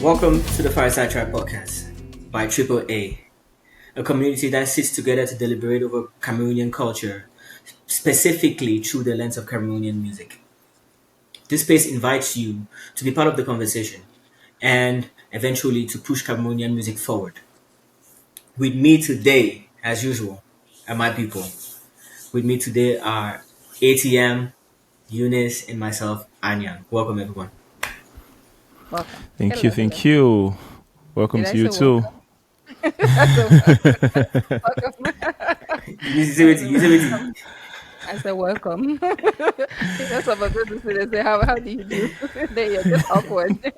Welcome to the Fireside podcast by Triple A, a community that sits together to deliberate over Cameroonian culture, specifically through the lens of Cameroonian music. This space invites you to be part of the conversation and eventually to push Cameroonian music forward. With me today, as usual, are my people. With me today are ATM, Eunice, and myself, Anya. Welcome, everyone. Welcome. Thank you, Hello, hello. thank you. Welcome Did I to you say too. welcome? I said welcome. You say I it, said you say welcome. it. I said welcome. That's what I'm going to say. They say, how do you do? Then you're just awkward.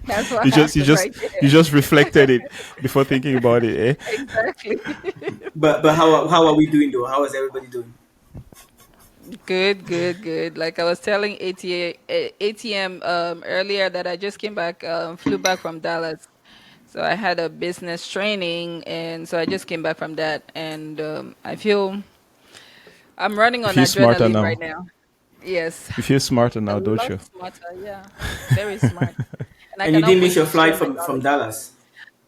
That's what You just you happened just right you there. just reflected it before thinking about it, eh? Exactly. But how are we doing though? How is everybody doing? Good, good, good. Like I was telling ATM earlier that I just came back, flew back from Dallas. So I had a business training, and so I just came back from that, and I feel I'm running You on feel smarter adrenaline right now. now. Yes, You feel smarter a now, don't lot you? smarter. Yeah, very smart. And I And you can now didn't miss put your share flight my from knowledge. Dallas.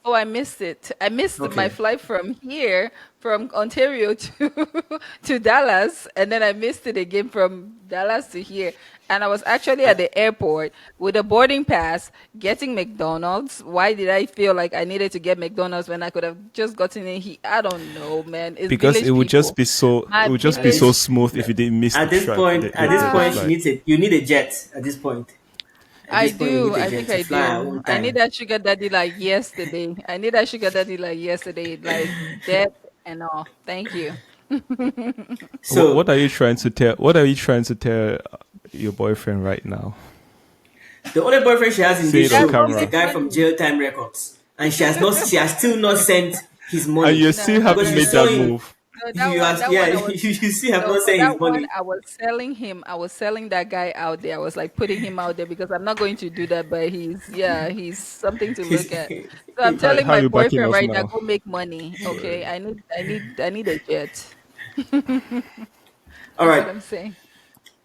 Oh, I missed it. I missed my Okay. flight from here, from Ontario to to Dallas, and then I missed it again from Dallas to here. And I was actually I, at the airport with a boarding pass getting McDonald's. Why did I feel like I needed to get McDonald's when I could have just gotten in here? I don't know, man. It's Because village people. it My would just at be so village this smooth if people. you didn't miss at this point at this the point Ah, she flight. needs it. You need a jet at this point. At I this point you do. need a I jet think to I fly our do. own I need time. that sugar daddy like yesterday. I need that sugar daddy like yesterday, like death and all. Thank you. So What are you trying to tell? What are you trying to tell your boyfriend right now? the only boyfriend she has in Say this it on Yeah, show go is a camera. make guy from money. Jail Time Records. And she has still not sent his And money. you No, still no, Because no, haven't you made no, saw that no. him. move. No, You asked, that yeah, one I was you still have no not for sent his that one money. I was selling him. I was selling that guy out there. I was like putting him out there because I'm not going to do that, but he's something to look at. So I'm telling How my you backing boyfriend off right now, now? go make money. Okay. I need a jet. All That's what right. I'm saying.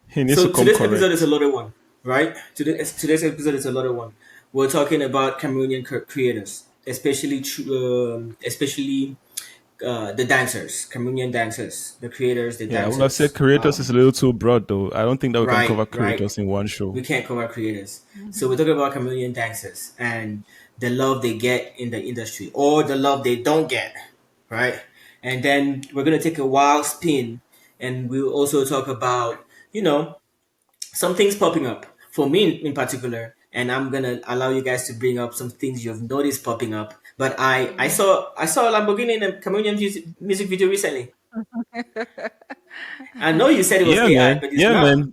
He needs to So come today's episode is a correct. loaded one, right? Today's episode is a loaded one. We're talking about Cameroonian creators, especially the dancers, Cameroonian dancers, the creators, the Yeah, I would have said dancers. creators is a little too broad though. I don't think that we can Right, cover right. creators in one show. We can't cover creators. So we're Mhm. talking about Cameroonian dancers and the love they get in the industry or the love they don't get, right? And then we're gonna take a wild spin and we'll also talk about, you know, some things popping up for me in particular, and I'm gonna allow you guys to bring up some things you've noticed popping up. But I saw a Lamborghini in a Cameroonian music video recently. I know you said it was Yeah, AI, man. but it's Yeah, not. man.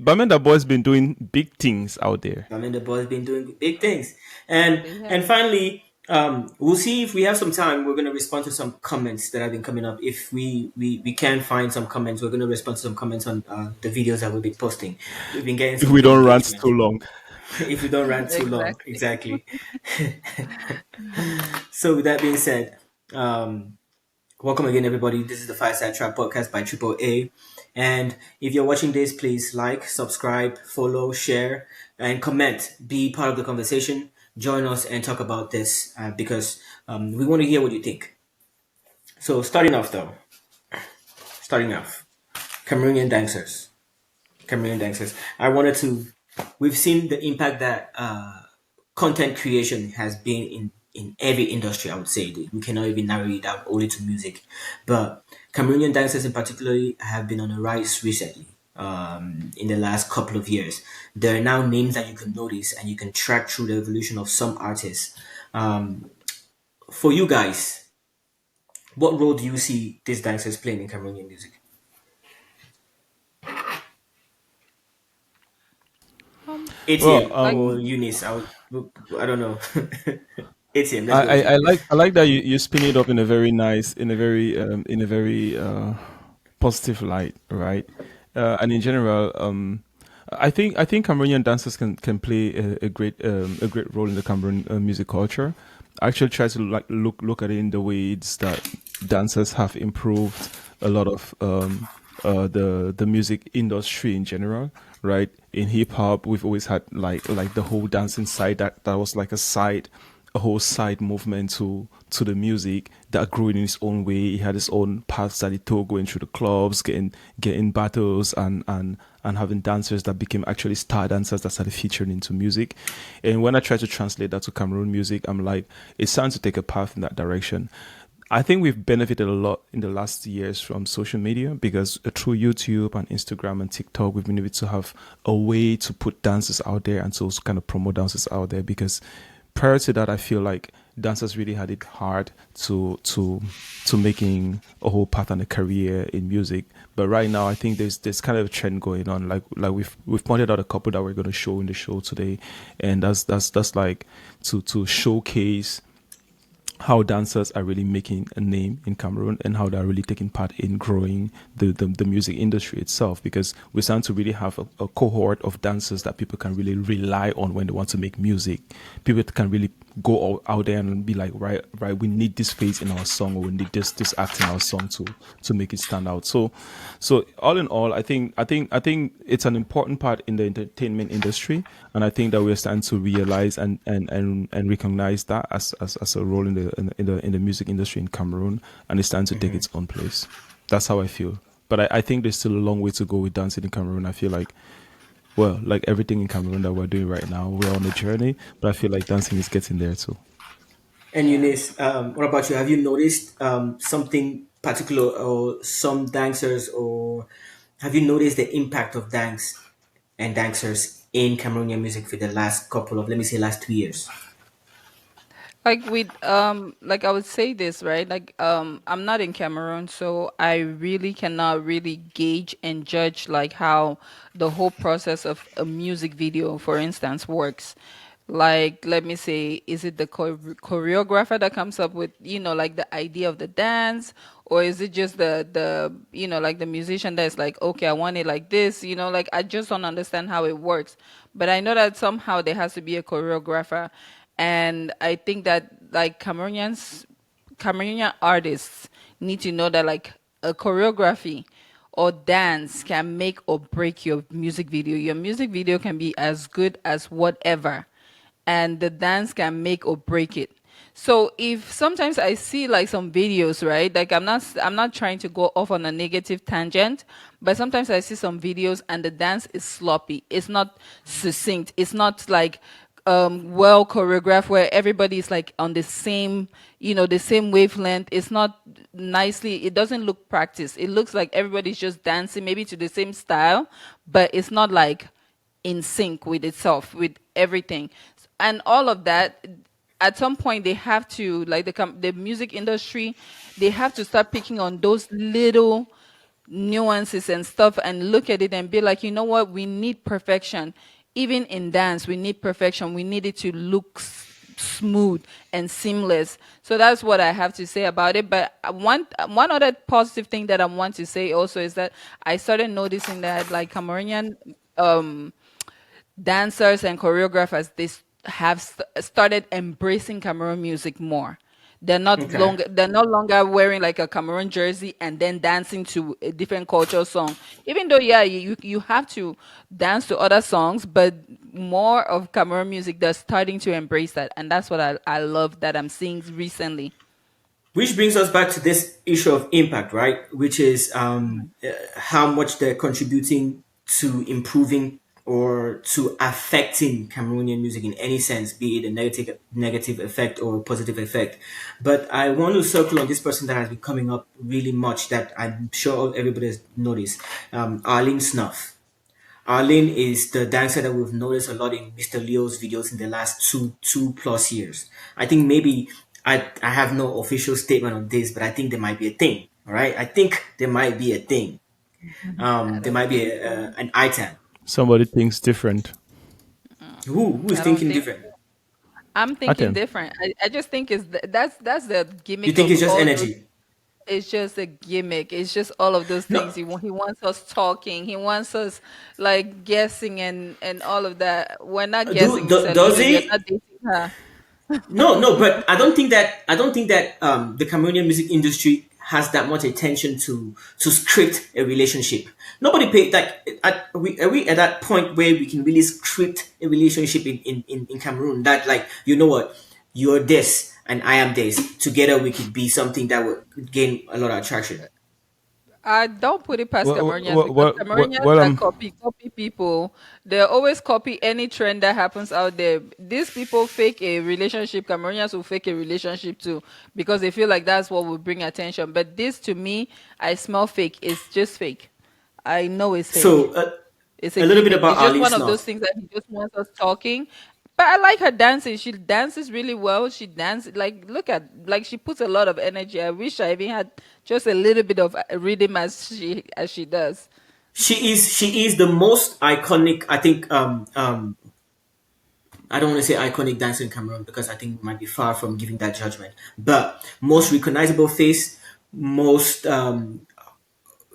Bamenda boy's been doing big things out there. I mean, the boy's been doing big things, and They and have. finally, we'll see if we have some time. We're gonna respond to some comments that have been coming up. If we can find some comments, we're gonna respond to some comments on the videos that we've been posting. We've been getting If some we good don't rant engagement. too long. If we don't run too long. Exactly. Exactly. So with that being said, welcome again, everybody. This is the Fireside Trap Podcast by Triple A. And if you're watching this, please like, subscribe, follow, share, and comment. Be part of the conversation. Join us and talk about this because we want to hear what you think. So starting off, Cameroonian dancers. Cameroonian dancers. I wanted to. We've seen the impact that content creation has been in every industry. I would say we cannot even narrow it down only to music, but Cameroonian dancers in particular have been on a rise recently. In the last couple of years, there are now names that you can notice and you can track through the evolution of some artists. For you guys, what role do you see these dancers playing in Cameroonian music? Well, ATM Like or Eunice? I don't know. ATM, let's go with you. I like that you spin it up in a very nice, in a very positive light, right? And in general, I think Cameroonian dancers can play a great role in the Cameroon music culture. I actually try to like look at it in the ways that dancers have improved a lot of the music industry in general, right? In hip hop, we've always had like the whole dancing side that was like a whole side movement to the music that grew in its own way. It had its own paths that it took, going through the clubs, getting battles, and having dancers that became actually star dancers that started featuring into music. And when I try to translate that to Cameroon music, I'm like, it's starting to take a path in that direction. I think we've benefited a lot in the last years from social media because through YouTube and Instagram and TikTok, we've been able to have a way to put dancers out there and to also kind of promote dancers out there. Because prior to that, I feel like dancers really had it hard to making a whole path and a career in music. But right now, I think there's kind of a trend going on. Like we've pointed out a couple that we're going to show in the show today, and that's like to showcase how dancers are really making a name in Cameroon and how they're really taking part in growing the music industry itself, because we're starting to really have a cohort of dancers that people can really rely on when they want to make music. People can really go out there and be like, right, we need this face in our song, or we need this act in our song to make it stand out. So all in all, I think it's an important part in the entertainment industry, and I think that we're starting to realize and recognize that as a role in the music industry in Cameroon, and it's starting to take its own place. That's how I feel. But I think there's still a long way to go with dancing in Cameroon. I feel like, well, like everything in Cameroon that we're doing right now, we're on a journey, but I feel like dancing is getting there too. And Eunice, what about you? Have you noticed something particular, or some dancers, or have you noticed the impact of dance and dancers in Cameroonian music for the last couple of, let me say, last 2 years? Like with like I would say this, right? Like I'm not in Cameroon, so I really cannot really gauge and judge like how the whole process of a music video, for instance, works. Like let me say, is it the choreographer that comes up with, like the idea of the dance, or is it just the like the musician that's like, okay, I want it like this, like I just don't understand how it works. But I know that somehow there has to be a choreographer, and I think that like Cameroonian artists need to know that like a choreography or dance can make or break your music video. Your music video can be as good as whatever, and the dance can make or break it. So if sometimes I see like some videos, right? Like I'm not trying to go off on a negative tangent, but sometimes I see some videos and the dance is sloppy. It's not succinct. It's not like well choreographed where everybody is like on the same wavelength. It's not nicely, it doesn't look practiced. It looks like everybody's just dancing maybe to the same style, but it's not like in sync with itself, with everything. And all of that, at some point they have to, like the music industry, they have to start picking on those little nuances and stuff and look at it and be like, you know what, we need perfection. Even in dance, we need perfection. We need it to look smooth and seamless. So that's what I have to say about it. But one other positive thing that I want to say also is that I started noticing that like Cameroonian dancers and choreographers, have started embracing Cameroon music more. Okay. They're no longer wearing like a Cameroon jersey and then dancing to a different cultural song. Even though yeah, you have to dance to other songs, but more of Cameroon music, they're starting to embrace that, and that's what I love that I'm seeing recently. Which brings us back to this issue of impact, right? Which is how much they're contributing to improving or to affecting Cameroonian music in any sense, be it a negative effect or a positive effect. But I want to circle on this person that has been coming up really much that I'm sure everybody has noticed. Arlene Snuff. Arlene is the dancer that we've noticed a lot in Mr. Leo's videos in the last two plus years. I think maybe I have no official statement on this, but I think there might be a thing. All right, I think there might be a thing. I There don't might be think so. an item. Somebody thinks different. Who is I don't thinking think different? I'm I thinking can. different. I just think that's the You gimmick think of it's just all those. energy? It's just a gimmick. It's just all of those things. No, He wants us talking. He wants us like guessing and all of that. We're not guessing, Miss does Elliot. You're not he? dating her. No, no, but I don't think that the Cameroonian music industry has that much attention to script a relationship. Nobody pay like are we at that point where we can really script a relationship in Cameroon that like you know what you're this and I am this together we could be something that would gain a lot of attraction. I don't put it past Well, Cameroonians well, because well, well, Cameroonians well are copy people. They always copy any trend that happens out there. These people fake a relationship. Cameroonians will fake a relationship too because they feel like that's what will bring attention. But this, to me, I smell fake. It's just fake. I know it's fake. So It's a a little bit gimmick. about It's just Arlene one of those Snuff. things that he just wants us talking. But I like her dancing. She dances really well. She dances like look at like she puts a lot of energy. I wish I even had just a little bit of rhythm as she does. She is the most iconic. I think I don't want to say iconic dancer in Cameroon because I think we might be far from giving that judgment. But most recognizable face, most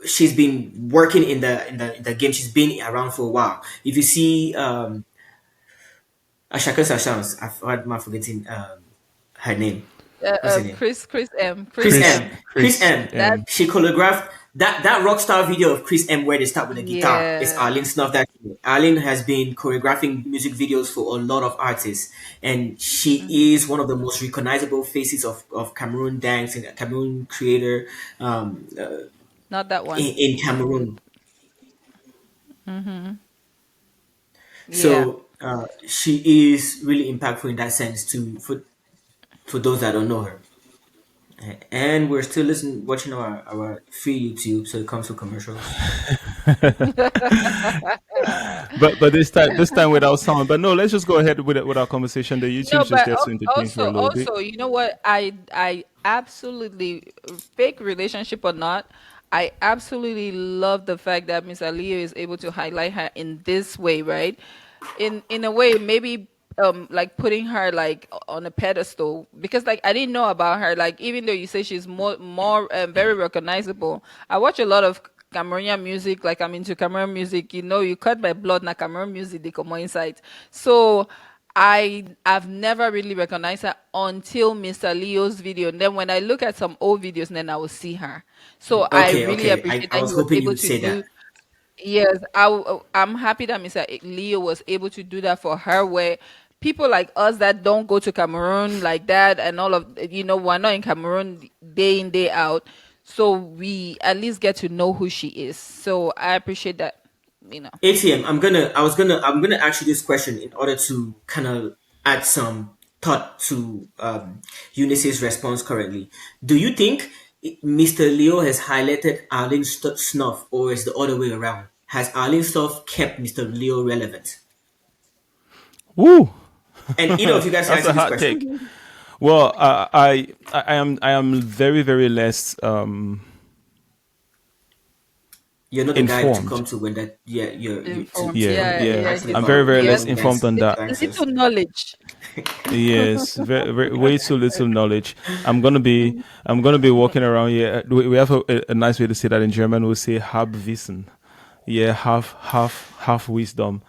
she's been working in the game. She's been around for a while. If you see Ashaka Sashans, I'm forgetting her name. What's her name? Chris Chris Chris, M. M. Chris Chris, M. That She choreographed that rock star video of Chris M where they start with a guitar. It's yeah. Arlene Snuff that Arlene has been choreographing music videos for a lot of artists, and she is one of the most recognizable faces of Cameroon dance and a Cameroon creator um, uh, Not that one. in Cameroon. Yeah. So she is really impactful in that sense too. For those that don't know her. And we're still listening, watching our free YouTube, so it comes with commercials. but this time without sound. But no, let's just go ahead with our conversation. The No, YouTube's just but there to entertain for a little bit. you know what? I absolutely fake relationship or not, I absolutely love the fact that Miss Aliyu is able to highlight her in this way, right? In a way, maybe like putting her like on a pedestal because like I didn't know about her. Like even though you say she's more very recognizable, I watch a lot of Cameroonian music, like I'm into Cameroon music, you cut my blood na Cameroon music, they come inside. So I've never really recognized her until Mr. Leo's video. And then when I look at some old videos, then I will see her. So I Okay, really okay. I, appreciate I that was he was hoping you able would to say do. that. Yes, I'm happy that Mr. Leo was able to do that for her, where people like us that don't go to Cameroon like that, and all of we're not in Cameroon day in day out, so we at least get to know who she is. So I appreciate that. You know. ATM, I'm gonna ask you this question in order to kind of add some thought to Eunice's response currently. Do you think Mr. Leo has highlighted Arlene Snuff, or is the other way around? Has Arlene Snuff kept Mr. Leo relevant? Woo! And either of you guys can That's answer a this hot question. take. Well, I am very very less You're not the guy to come informed. to when that yeah you Informed. to Yeah, Yeah, comment yeah. yeah. actually He's I'm about very very he less has Cameroon informed on that. dancers. little knowledge. Yes, way too little knowledge. I'm gonna be walking around here. We have a nice way to say that in German. We say Halbwissen. Yeah, half wisdom.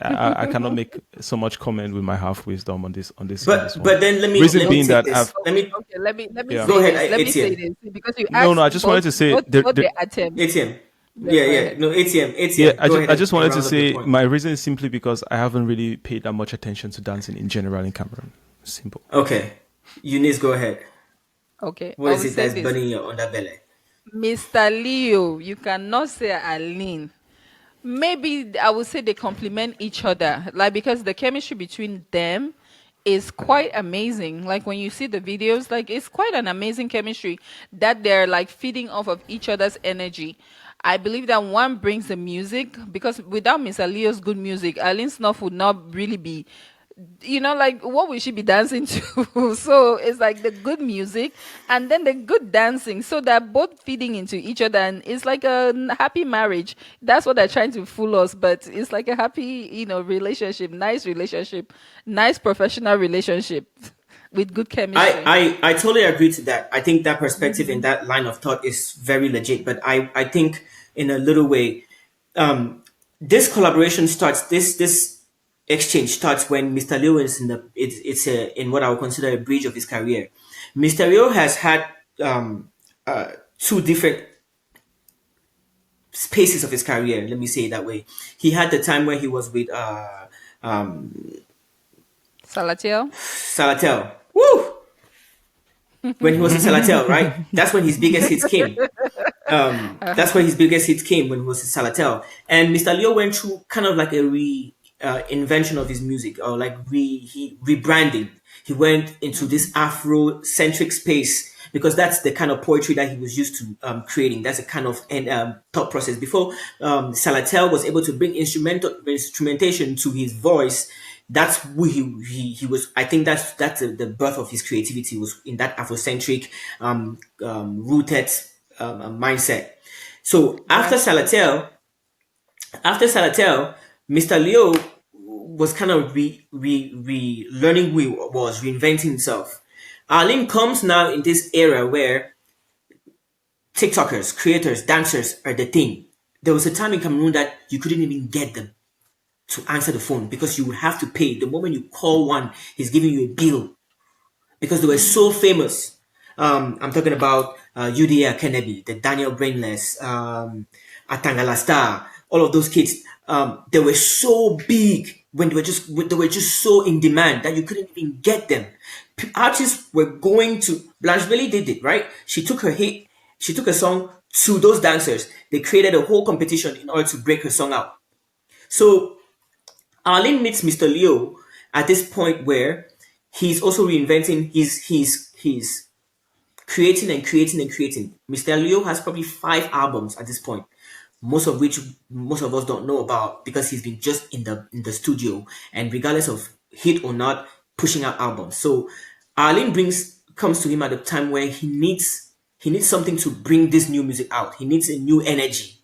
I cannot make so much comment with my half wisdom on this But one. then Reason let me being take that this. I've Let Okay, me okay. Let me yeah. go say ahead, this. Let me say ATM. this because you No, asked I just wanted to say both the attempts. ATM. Yeah, Yeah, go yeah. ahead. No, ATM, Yeah, ATM. I Go just ahead I just and wanted to round up your say point. my reason is simply because I haven't really paid that much attention to dancing in general in Cameroon. Simple. Okay. Eunice, go ahead. Okay, What I is will it say that's this. burning your underbelly? Mr. Leo, you cannot say Aline. Maybe I would say they complement each other, like because the chemistry between them is quite amazing. Like when you see the videos, like it's quite an amazing chemistry that they're like feeding off of each other's energy. I believe that one brings the music because without Mr. Leo's good music, Aline Snuff would not really be, like what we should be dancing to. So it's like the good music and then the good dancing. So they're both feeding into each other and it's like a happy marriage. That's what they're trying to fool us, but it's like a happy, relationship, nice professional relationship with good chemistry. I totally agree to that. I think that perspective and that line of thought is very legit. But I think in a little way, this collaboration starts. This exchange starts when Mr. Leo is in the in what I would consider a bridge of his career. Mr. Leo has had um, two different spaces of his career. Let me say it that way. He had the time where he was with Salatiel. Salatel. Woo! When he was in Salatel, right? That's when his biggest hits came. That's where his biggest hits came, when he was in Salatel. And Mr. Leo went through kind of like a invention of his music, or like rebranding. He went into this Afro-centric space because that's the kind of poetry that he was used to creating. That's a kind of thought process. Before Salatel was able to bring instrumentation to his voice, that's who he was. I think that's the birth of his creativity, was in that Afrocentric rooted mindset. So That's so true. after Salatel, Mr. Leo was kind of learning who he was, reinventing himself. Arlene comes now in this era where TikTokers, creators, dancers are the thing. There was a time in Cameroon that you couldn't even get them to answer the phone because you would have to pay. The moment you call one, he's giving you a bill because they were so famous. I'm talking about UDA Kennedy, the Daniel Brainless, Atangala Star, all of those kids. They were so big when they were just so in demand that you couldn't even get them. Artists were going to Blanche Bailey did it, right? She took her hit, she took a song to those dancers. They created a whole competition in order to break her song out. So Arlene meets Mr. Leo at this point where he's also reinventing his creating and creating and creating. Mr. Leo has probably 5 albums at this point, most of which most of us don't know about because he's been just in the studio and regardless of hit or not, pushing out albums. So Arlene brings comes to him at a time where he needs something to bring this new music out. He needs a new energy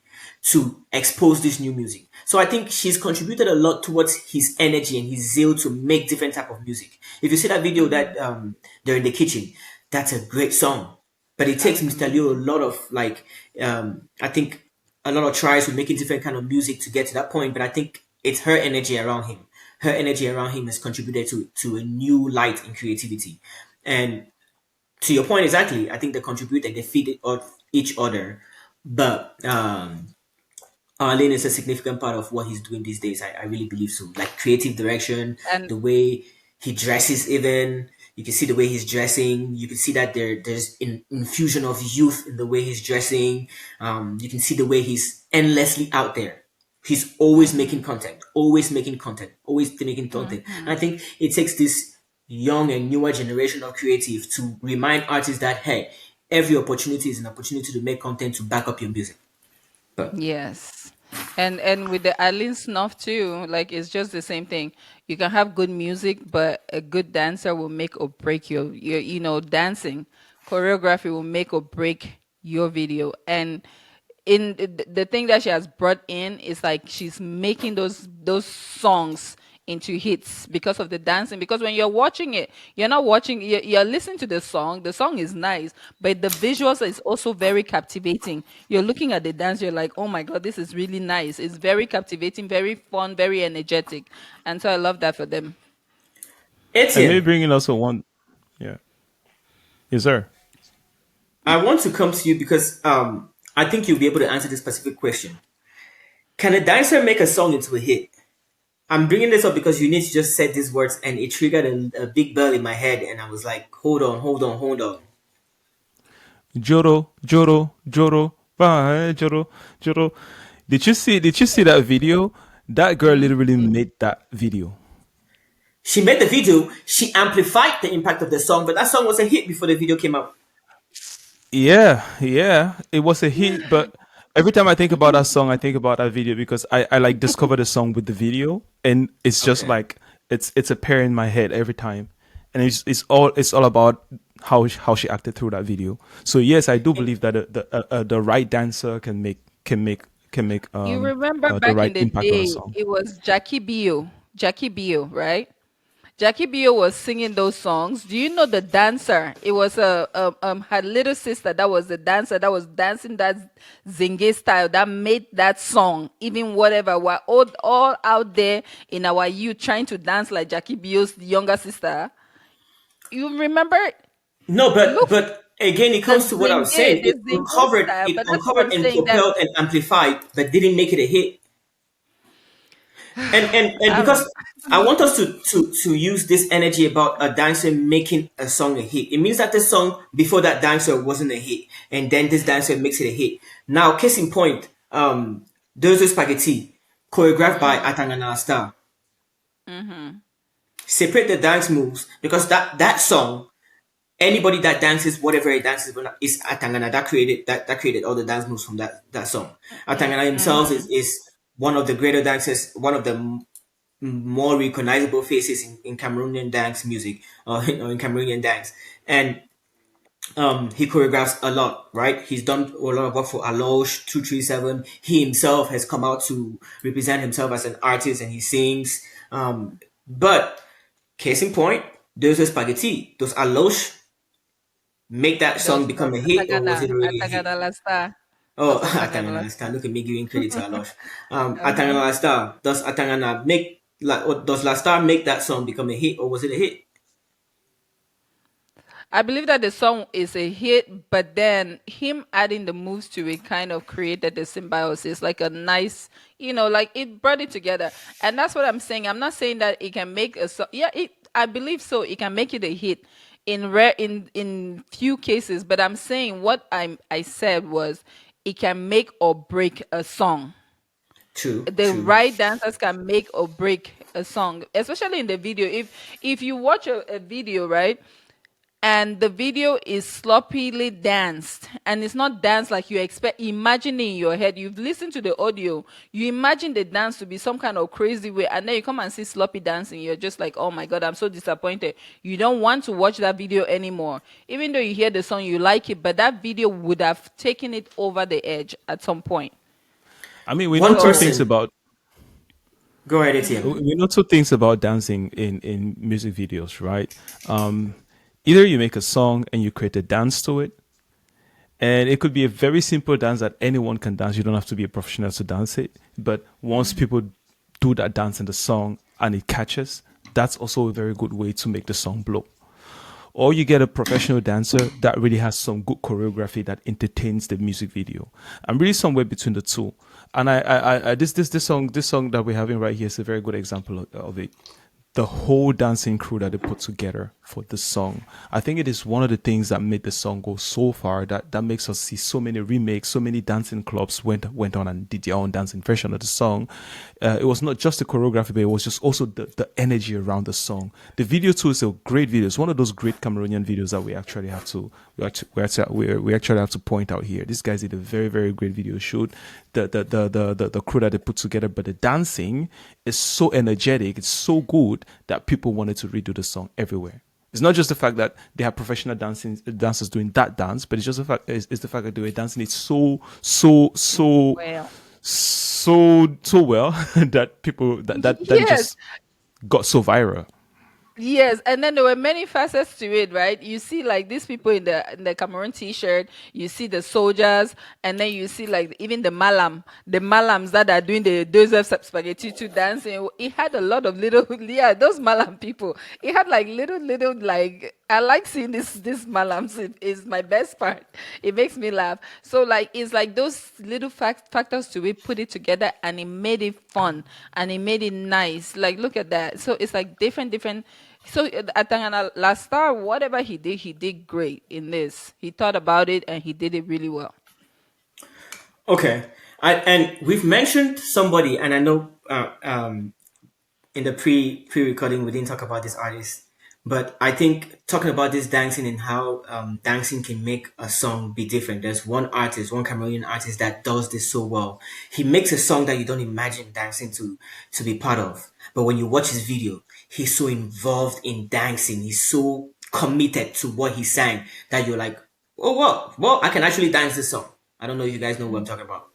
to expose this new music. So I think she's contributed a lot towards his energy and his zeal to make different type of music. If you see that video that they're in the kitchen, that's a great song. But it takes Mr. Leo a Absolutely. lot of I think a lot of tries with making different kind of music to get to that point. But I think it's her energy around him. Her energy around him has contributed to a new light in creativity. And to your point exactly, I think they contribute and they feed each other. But Arlene is a significant part of what he's doing these days. I really believe so. Like creative direction, And the way he dresses, even you can see the way he's dressing. You can see that there's an infusion of youth in the way he's dressing. You can see the way he's endlessly out there. He's always making content, always making content. And I mhm. think it takes this young and newer generation of creative to remind artists that hey, every opportunity is an opportunity to make content to back up your music. But Yes. And with the Adeline snuff too, like it's just the same thing. You can have good music, but a good dancer will make or break your dancing. Choreography will make or break your video. And in the thing that she has brought in is like she's making those songs into hits because of the dancing, because when you're watching it, you're not watching, you're listening to the song is nice, but the visuals is also very captivating. You're looking at the dance, you're like, oh my god, this is really nice, it's very captivating, very fun, very energetic. And so I love that for them. And maybe Etienne, bringing also one, yeah, yes, sir. I want to come to you because I think you'll be able to answer this specific question. Can a dancer make a song into a hit? I'm bringing this up because you need to just said these words and it triggered a big bell in my head and I was like, hold on, hold on, hold on. Joro, Joro, Joro, bye, Joro, Joro. Did you see that video? That girl literally made that video. She made the video, she amplified the impact of the song, but that song was a hit before the video came out. Yeah, yeah, it was a hit. But every time I think about that song, I think about that video because I like discovered the song with the video, and it's just Okay. like it's a pair in my head every time, and it's all about how she acted through that video. So yes, I do believe that the right dancer can make You remember the back in right the impact on a day, song. it was Jackie Bio, right? Jackie Bio was singing those songs. Do you know the dancer? It was her little sister that was the dancer that was dancing that zinge style that made that song. Even whatever, we're all out there in our youth trying to dance like Jackie Bio's younger sister. You remember? No, but Look. Again, it The comes to what I was saying. the zingo style, It but that's what uncovered I'm and saying. That propelled and amplified, but didn't make it a hit. And I don't because know. I want us to use this energy about a dancer making a song a hit. It means that the song before that dancer wasn't a hit, and then this dancer makes it a hit. Now, case in point, Dozo Spaghetti, choreographed by Atangana Star. Separate the dance moves because that song, anybody that dances whatever it dances is Atangana that created all the dance moves from that song. Atangana himself is one of the greater dancers, one of the more recognizable faces in Cameroonian dance music in Cameroonian dance. And he choreographs a lot, right? He's done a lot of work for Alosh 237. He himself has come out to represent himself as an artist and he sings. But case in point, those are spaghetti. Does Alosh make that song Those become a hit or was Atangana, it already a hit? Atangana Lasta. Oh, That's Atangana Atangana Lasta. Lasta. Look at me giving credit to Alosh. Uh-huh. Atangana Lasta. Does Atangana make like or does Lasta make that song become a hit or was it a hit? I believe that the song is a hit, but then him adding the moves to it kind of created the symbiosis, like a nice, like it brought it together. And that's what I'm saying. I'm not saying that it can make a song. Yeah, I believe so. It can make it a hit in rare in few cases, but I'm saying what I said was it can make or break a song. True, The true. right dancers can make or break a song, especially in the video. If you watch a video, right, and the video is sloppily danced and it's not danced like you expect, imagine in your head, you've listened to the audio, you imagine the dance to be some kind of crazy way, and then you come and see sloppy dancing, you're just like, oh my god, I'm so disappointed. You don't want to watch that video anymore, even though you hear the song, you like it, but that video would have taken it over the edge at some point. I mean, we know One two So things person. about Go ahead, ATM. we know two things about dancing in music videos, right? Either you make a song and you create a dance to it, and it could be a very simple dance that anyone can dance. You don't have to be a professional to dance it. But once people do that dance in the song and it catches, that's also a very good way to make the song blow. Or you get a professional dancer that really has some good choreography that entertains the music video. I'm really somewhere between the two. And this song that we're having right here is a very good example of it. The whole dancing crew that they put together for the song. I think it is one of the things that made the song go so far that makes us see so many remakes, so many dancing clubs went on and did their own dancing version of the song. It was not just the choreography, but it was just also the energy around the song. The video too is a great video. It's one of those great Cameroonian videos that we actually have to point out here. These guys did a very very great video shoot. The crew that they put together, but the dancing is so energetic. It's so good that people wanted to redo the song everywhere. It's not just the fact that they have professional dancers doing that dance, but it's the fact that they were dancing it well, so well that people that it yes. just got so viral. Yes, and then there were many facets to it, right? You see, like these people in the Cameroon T-shirt. You see the soldiers, and then you see like even the malams that are doing the Joseph spaghetti to dancing. It had a lot of little, yeah, those malam people. It had like little like I like seeing this malams. It is my best part. It makes me laugh. So like it's like those little factors to it, put it together, and it made it fun and it made it nice. Like look at that. So it's like different. So Atangana last star, whatever he did great in this. He thought about it and he did it really well. Okay. And we've mentioned somebody, and I know in the pre recording we didn't talk about this artist, but I think talking about this dancing and how dancing can make a song be different. There's one artist, one Cameroonian artist that does this so well. He makes a song that you don't imagine dancing to be part of, but when you watch his video, he's so involved in dancing. He's so committed to what he sang that you're like, oh well, I can actually dance this song. I don't know if you guys know what I'm talking about.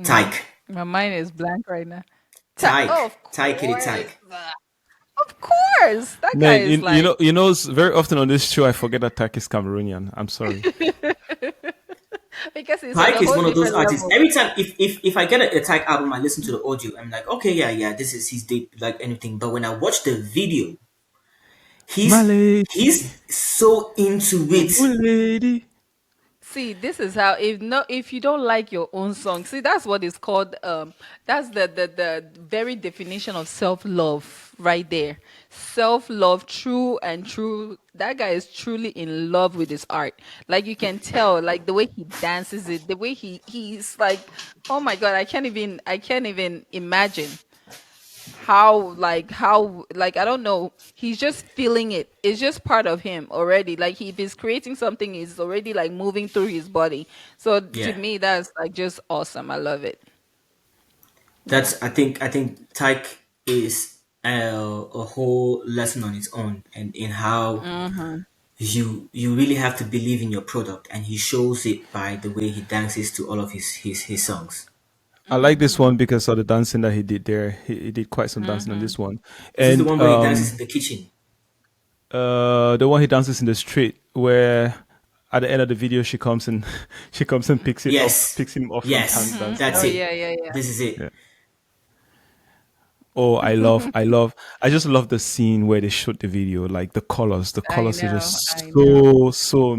Tyke. My mind is blank right now. Oh, Tyke. of Tyke Kitty course. Tyke. Of course. That guy Man, is like very often on this show I forget that Tak is Cameroonian. I'm sorry. because it's on Tyke a is whole one of those different artists. level. Every time if I get a Tyke album, I listen to the audio. I'm like, okay, yeah, this is his deep like anything. But when I watch the video, My He's lady, he's so into it. oh lady. See, this is how if you don't like your own song, see that's what is called that's the very definition of self-love right there. Self-love, true and true. That guy is truly in love with his art. Like you can tell, like the way he dances it, the way he's like, oh my God, I can't even imagine how I don't know, he's just feeling it. It's just part of him already. Like if he's creating something, it's already like moving through his body. So to Yeah, me that's like just awesome. I love it. Yeah. I think Tyke is a whole lesson on its own, and in how Hmm. you really have to believe in your product, and he shows it by the way he dances to all of his songs. I like this Hmm. one because of the dancing that he did there. He did quite some dancing on Hmm. this one, Is this the and one where he dances in the kitchen? the one he dances in the street where at the end of the video she comes and she comes and Yes, picks him off from tank yes, Hmm. dancing. that's Oh it. yeah, yeah, yeah. This is it. Yeah. Oh, I just love the scene where they shoot the video. Like the I colors are know, just I know. so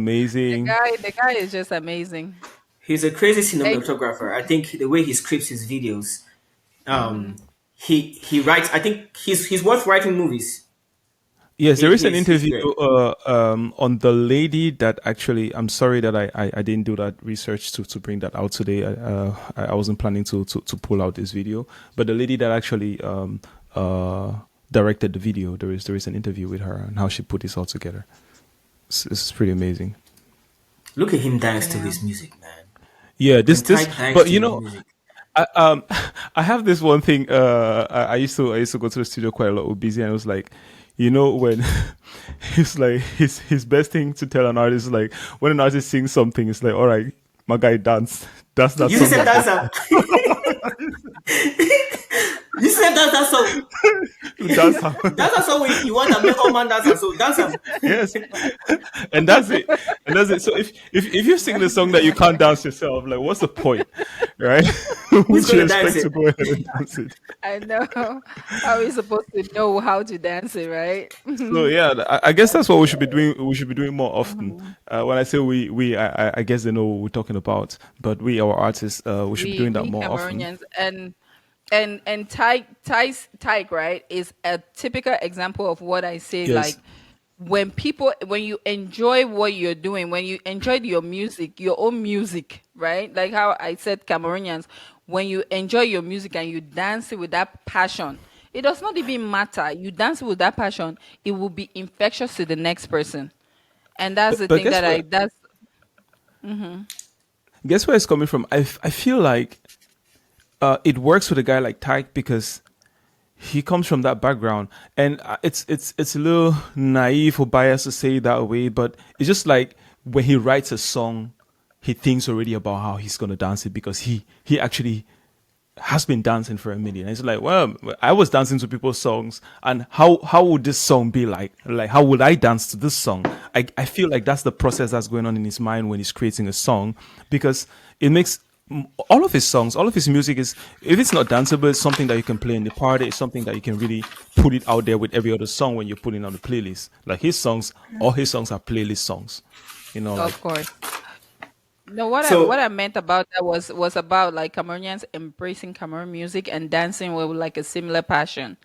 The amazing. guy, the guy is just amazing. He's a crazy Like, cinematographer. I think the way he scripts his videos, hmm. um, he writes. I think he's worth writing movies. Yes, there is an He's interview great. on the lady that actually. I'm sorry that I didn't do that research to bring that out today. I wasn't planning to pull out this video, but the lady that actually directed the video, there is an interview with her and how she put this all together. It's pretty amazing. Look at him dance to Yeah. his music, man. Yeah, When this, Tyke dances but to you his know, music, I I have this one thing. I used to go to the studio quite a lot with Busy, and it was like, when it's like his best thing to tell an artist is like when an artist sings something, it's like, all right, my guy dance, that's that you song said that dance up. You said that song. that's how. That's a song you want to make all man dance. So dance up. Yes, and that's it, and that's it. So if you sing the song that you can't dance yourself, like what's the point, right? Who's Would you gonna dance expect to it? go ahead and dance it? I know. How are we supposed to know how to dance it, right? So yeah, I guess that's what we should be True. doing. We should be doing more often. Mhm. When I say we, I guess they know what we're talking about. But we, our artists, we should be we doing that we more often. Cameroonians and Tyke, right, is a typical example of what I say. Yes, Like when you enjoy what you're doing, when you enjoy your music, your own music, right? Like how I said, Cameroonians, when you enjoy your music and you dance it with that passion, it does not even matter. You dance it with that passion, it will be infectious to the next person, and that's the but thing that I that's. guess where it's coming from. I feel like it works with a guy like Tyke because he comes from that background, and it's a little naive or biased to say it that way, but it's just like when he writes a song, he thinks already about how he's gonna dance it because he actually has been dancing for a minute. And it's like, well, I was dancing to people's songs, and how would this song be like? Like, how would I dance to this song? I feel like that's the process that's going on in his mind when he's creating a song, because it makes all of his songs, all of his music is, if it's not danceable, it's something that you can play in the party. It's something that you can really put it out there with every other song when you're putting on the playlist. Like his songs, all his songs are playlist songs. Like Of course. No, what So I meant about that was about like Cameroonians embracing Cameroon music and dancing with like a similar passion,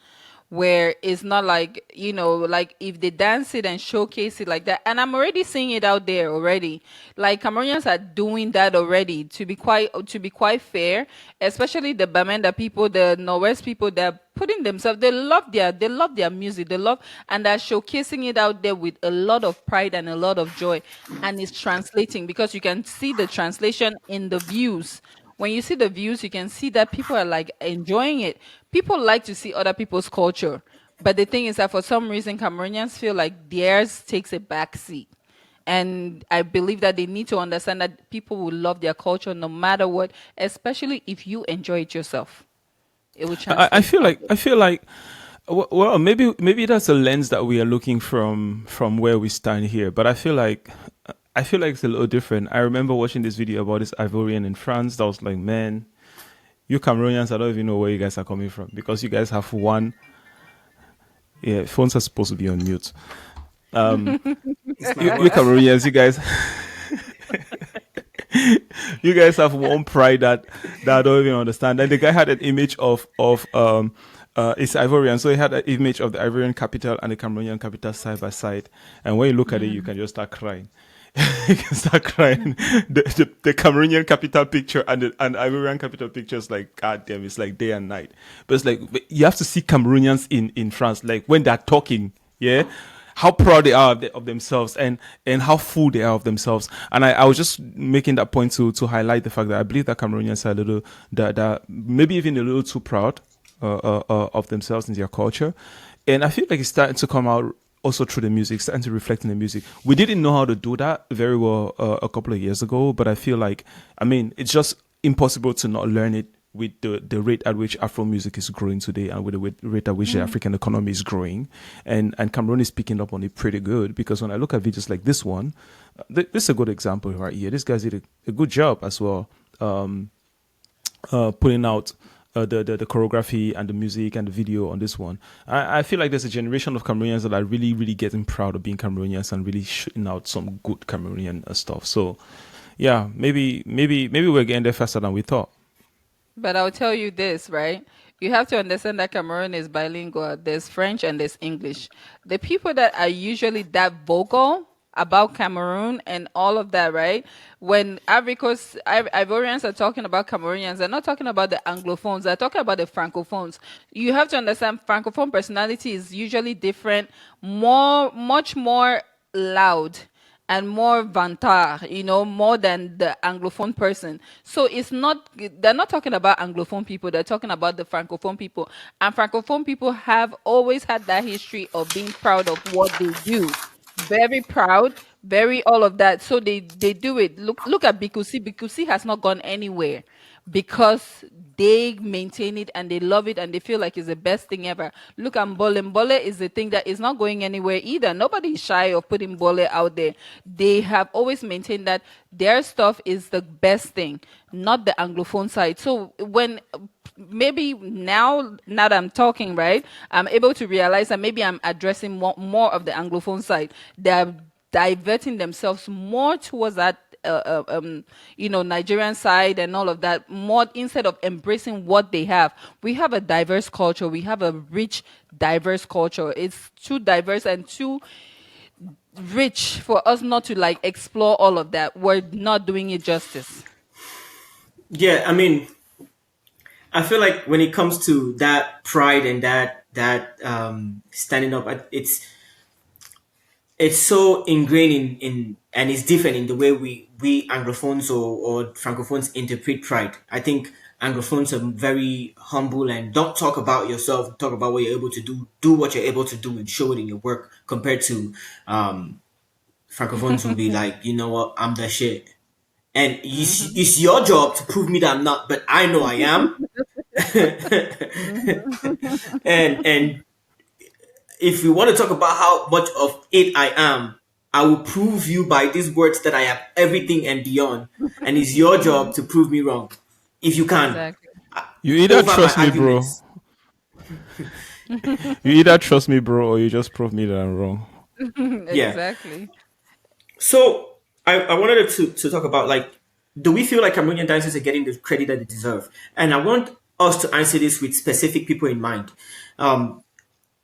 where it's not like, like if they dance it and showcase it like that, and I'm already seeing it out there already. Like Cameroonians are doing that already. To be quite fair, especially the Bamenda people, the Northwest people, they're putting themselves. They love their music. They love, and they're showcasing it out there with a lot of pride and a lot of joy, and it's translating because you can see the translation in the views. When you see the views, you can see that people are like enjoying it. People like to see other people's culture, but the thing is that for some reason Cameroonians feel like theirs takes a back seat. And I believe that they need to understand that people will love their culture no matter what, especially if you enjoy it yourself. It will I translate feel out like there. well, maybe that's a lens that we are looking from where we stand here, but I feel like it's a little different. I remember watching this video about this Ivorian in France that was like, man, you Cameroonians, I don't even know where you guys are coming from because you guys have Yeah, phones are supposed to be on mute. Um, It's my you words. Cameroonians, you guys have one pride that I don't even understand. And the guy had an image of it's Ivorian, so he had an image of the Ivorian capital and the Cameroonian capital side by side. And when you look at it, you can just start crying. You can start crying. The Cameroonian capital picture and Ivorian capital picture is like, god damn, it's like day and night. But it's like you have to see Cameroonians in France, like when they're talking, yeah, how proud they are of themselves and how full they are of themselves. And I was just making that point to highlight the fact that I believe that Cameroonians are a little that maybe even a little too proud of themselves and their culture. And I feel like it's starting to come out also through the music, starting to reflect in the music. We didn't know how to do that very well a couple of years ago, but I feel like, I mean, it's just impossible to not learn it with the rate at which Afro music is growing today and with the rate at which the African economy is growing. And Cameroon is picking up on it pretty good because when I look at videos like this one, this is a good example right here. This guy did a good job as well. Putting out the choreography and the music and the video on this one. I feel like there's a generation of Cameroonians that are really, really getting proud of being Cameroonians and really shooting out some good Cameroonian stuff. So, yeah, maybe we're getting there faster than we thought. But I'll tell you this, right? You have to understand that Cameroon is bilingual. There's French and there's English. The people that are usually that vocal about Cameroon and all of that, right? When Africans, Ivorians are talking about Cameroonians, they're not talking about the Anglophones, they're talking about the Francophones. You have to understand Francophone personality is usually different, much more loud and more vantard, more than the Anglophone person. So they're not talking about Anglophone people, they're talking about the Francophone people. And Francophone people have always had that history of being proud of what they do. Very proud, very all of that. So they do it. Look at Bikusi. Bikusi has not gone anywhere because they maintain it and they love it and they feel like it's the best thing ever. Look at Mbole. Mbole is the thing that is not going anywhere either. Nobody is shy of putting Mbole out there. They have always maintained that their stuff is the best thing, not the Anglophone side. So when maybe now that I'm talking, right, I'm able to realize that maybe I'm addressing more of the Anglophone side. They're diverting themselves more towards that Nigerian side and all of that, more instead of embracing what they have. We have a diverse culture. We have a rich, diverse culture. It's too diverse and too rich for us not to like explore all of that. We're not doing it justice. Yeah, I mean, I feel like when it comes to that pride and that standing up, it's so ingrained in and it's different in the way we Anglophones or Francophones interpret pride. I think Anglophones are very humble and don't talk about yourself, talk about what you're able to do what you're able to do and show it in your work compared to Francophones will be like, you know what, I'm the shit. And Hmm. it's your job to prove me that I'm not, but I know I am. And if we want to talk about how much of it I am, I will prove you by these words that I have everything and beyond. And it's your job to prove me wrong, if you can, Exactly. You either over my trust me, bro. arguments. You either trust me, bro, or you just prove me that I'm wrong. Yeah. Exactly. So I wanted to talk about like, do we feel like Cameroonian dancers are getting the credit that they deserve? And I want us to answer this with specific people in mind. Um,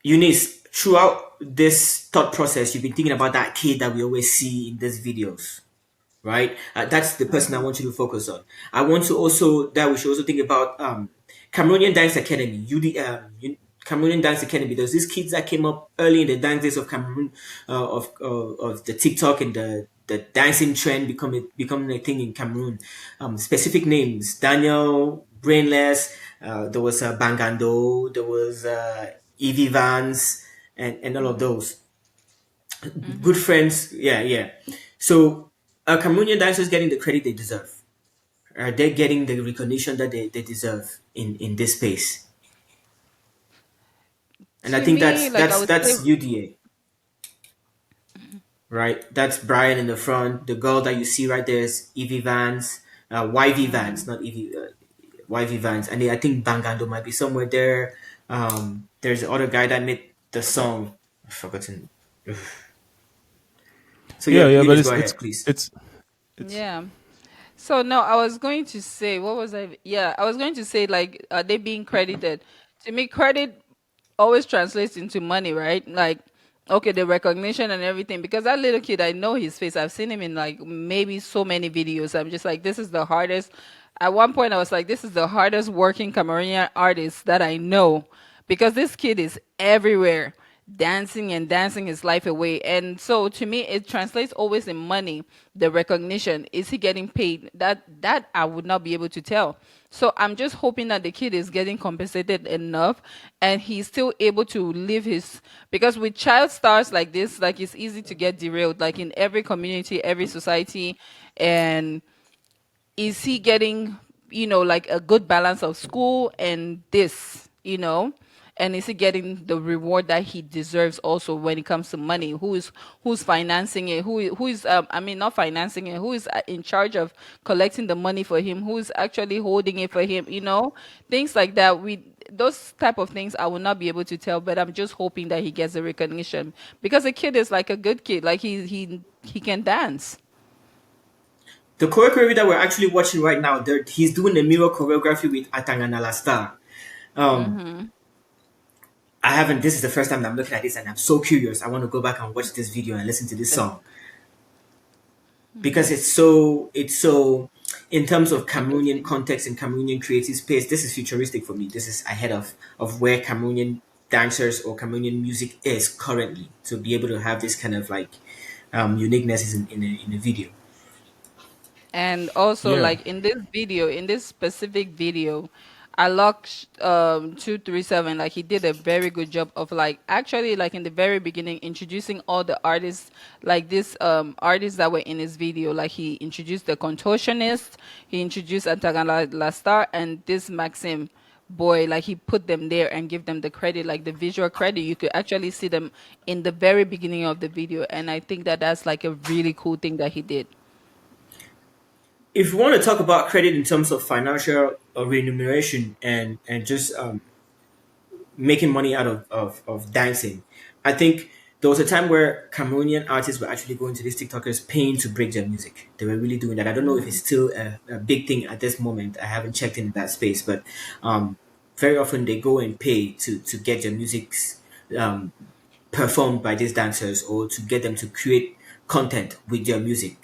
Eunice, throughout this thought process, you've been thinking about that kid that we always see in these videos, right? That's the person I want you to focus on. I want to also that we should also think about Cameroonian Dance Academy, Cameroonian Dance Academy. There's these kids that came up early in the dance days of Cameroon, of the TikTok and the dancing trend becoming a thing in Cameroon. Specific names: Daniel, Brainless. There was Bangando. There was Evie Vance, and all of those good Hmm. friends. Yeah, yeah. So, are Cameroonian dancers getting the credit they deserve? Are they getting the recognition that they deserve in this space? And I To think me, that's like I that's would say, that's UDA, right? That's Brian in the front. The girl that you see right there is Evie Vance, YV Vance, mhm. not Evie, YV Vance. And then I think Bangando might be somewhere there. There's the other guy that made. the song. I've forgotten. So Yeah, yeah, yeah, but Eunice, go ahead, please. it's Yeah. So no, I was going to say, what was I? Yeah, I was going to say, like, are they being credited? To me, credit always translates into money, right? Like, okay, the recognition and everything. Because that little kid, I know his face. I've seen him in like maybe so many videos. I'm just like, this is the hardest. At one point, I was like, this is the hardest working Cameroonian artist that I know, because this kid is everywhere, dancing and dancing his life away. And so to me, it translates always in money. The recognition, is he getting paid? That I would not be able to tell. So I'm just hoping that the kid is getting compensated enough, and he's still able to live his, because with child stars like this, like, it's easy to get derailed, like in every community, every society. And is he getting, like, a good balance of school and this, and is he getting the reward that he deserves also when it comes to money? Who's financing it? Who is I mean, not financing it, who is in charge of collecting the money for him? Who's actually holding it for him? Things like that. We Those type of things I will not be able to tell, but I'm just hoping that he gets the recognition, because the kid is like a good kid, like he can dance. The choreography that we're actually watching right now, he's doing a mirror choreography with Atangana Star. Um, Mm-hmm. I haven't. This is the first time that I'm looking at this, and I'm so curious. I want to go back and watch this video and listen to this song because it's so in terms of Cameroonian context and Cameroonian creative space. This is futuristic for me. This is ahead of where Cameroonian dancers or Cameroonian music is currently. To be able to have this kind of like uniqueness in a video. And also, yeah. like, in this specific video, I locked 237. Like, he did a very good job of, like, actually, like, in the very beginning, introducing all the artists, like this artists that were in his video. Like, he introduced the contortionist, he introduced Antagana Lastar, and this Maxim boy. Like, he put them there and give them the credit, like the visual credit. You could actually see them in the very beginning of the video, and I think that that's like a really cool thing that he did. If you want to talk about credit in terms of financial remuneration and just making money out of dancing, I think there was a time where Cameroonian artists were actually going to these TikTokers paying to break their music. They were really doing that. I don't know if it's still a big thing at this moment. I haven't checked in that space, but very often they go and pay to get their music um, performed by these dancers or to get them to create content with their music.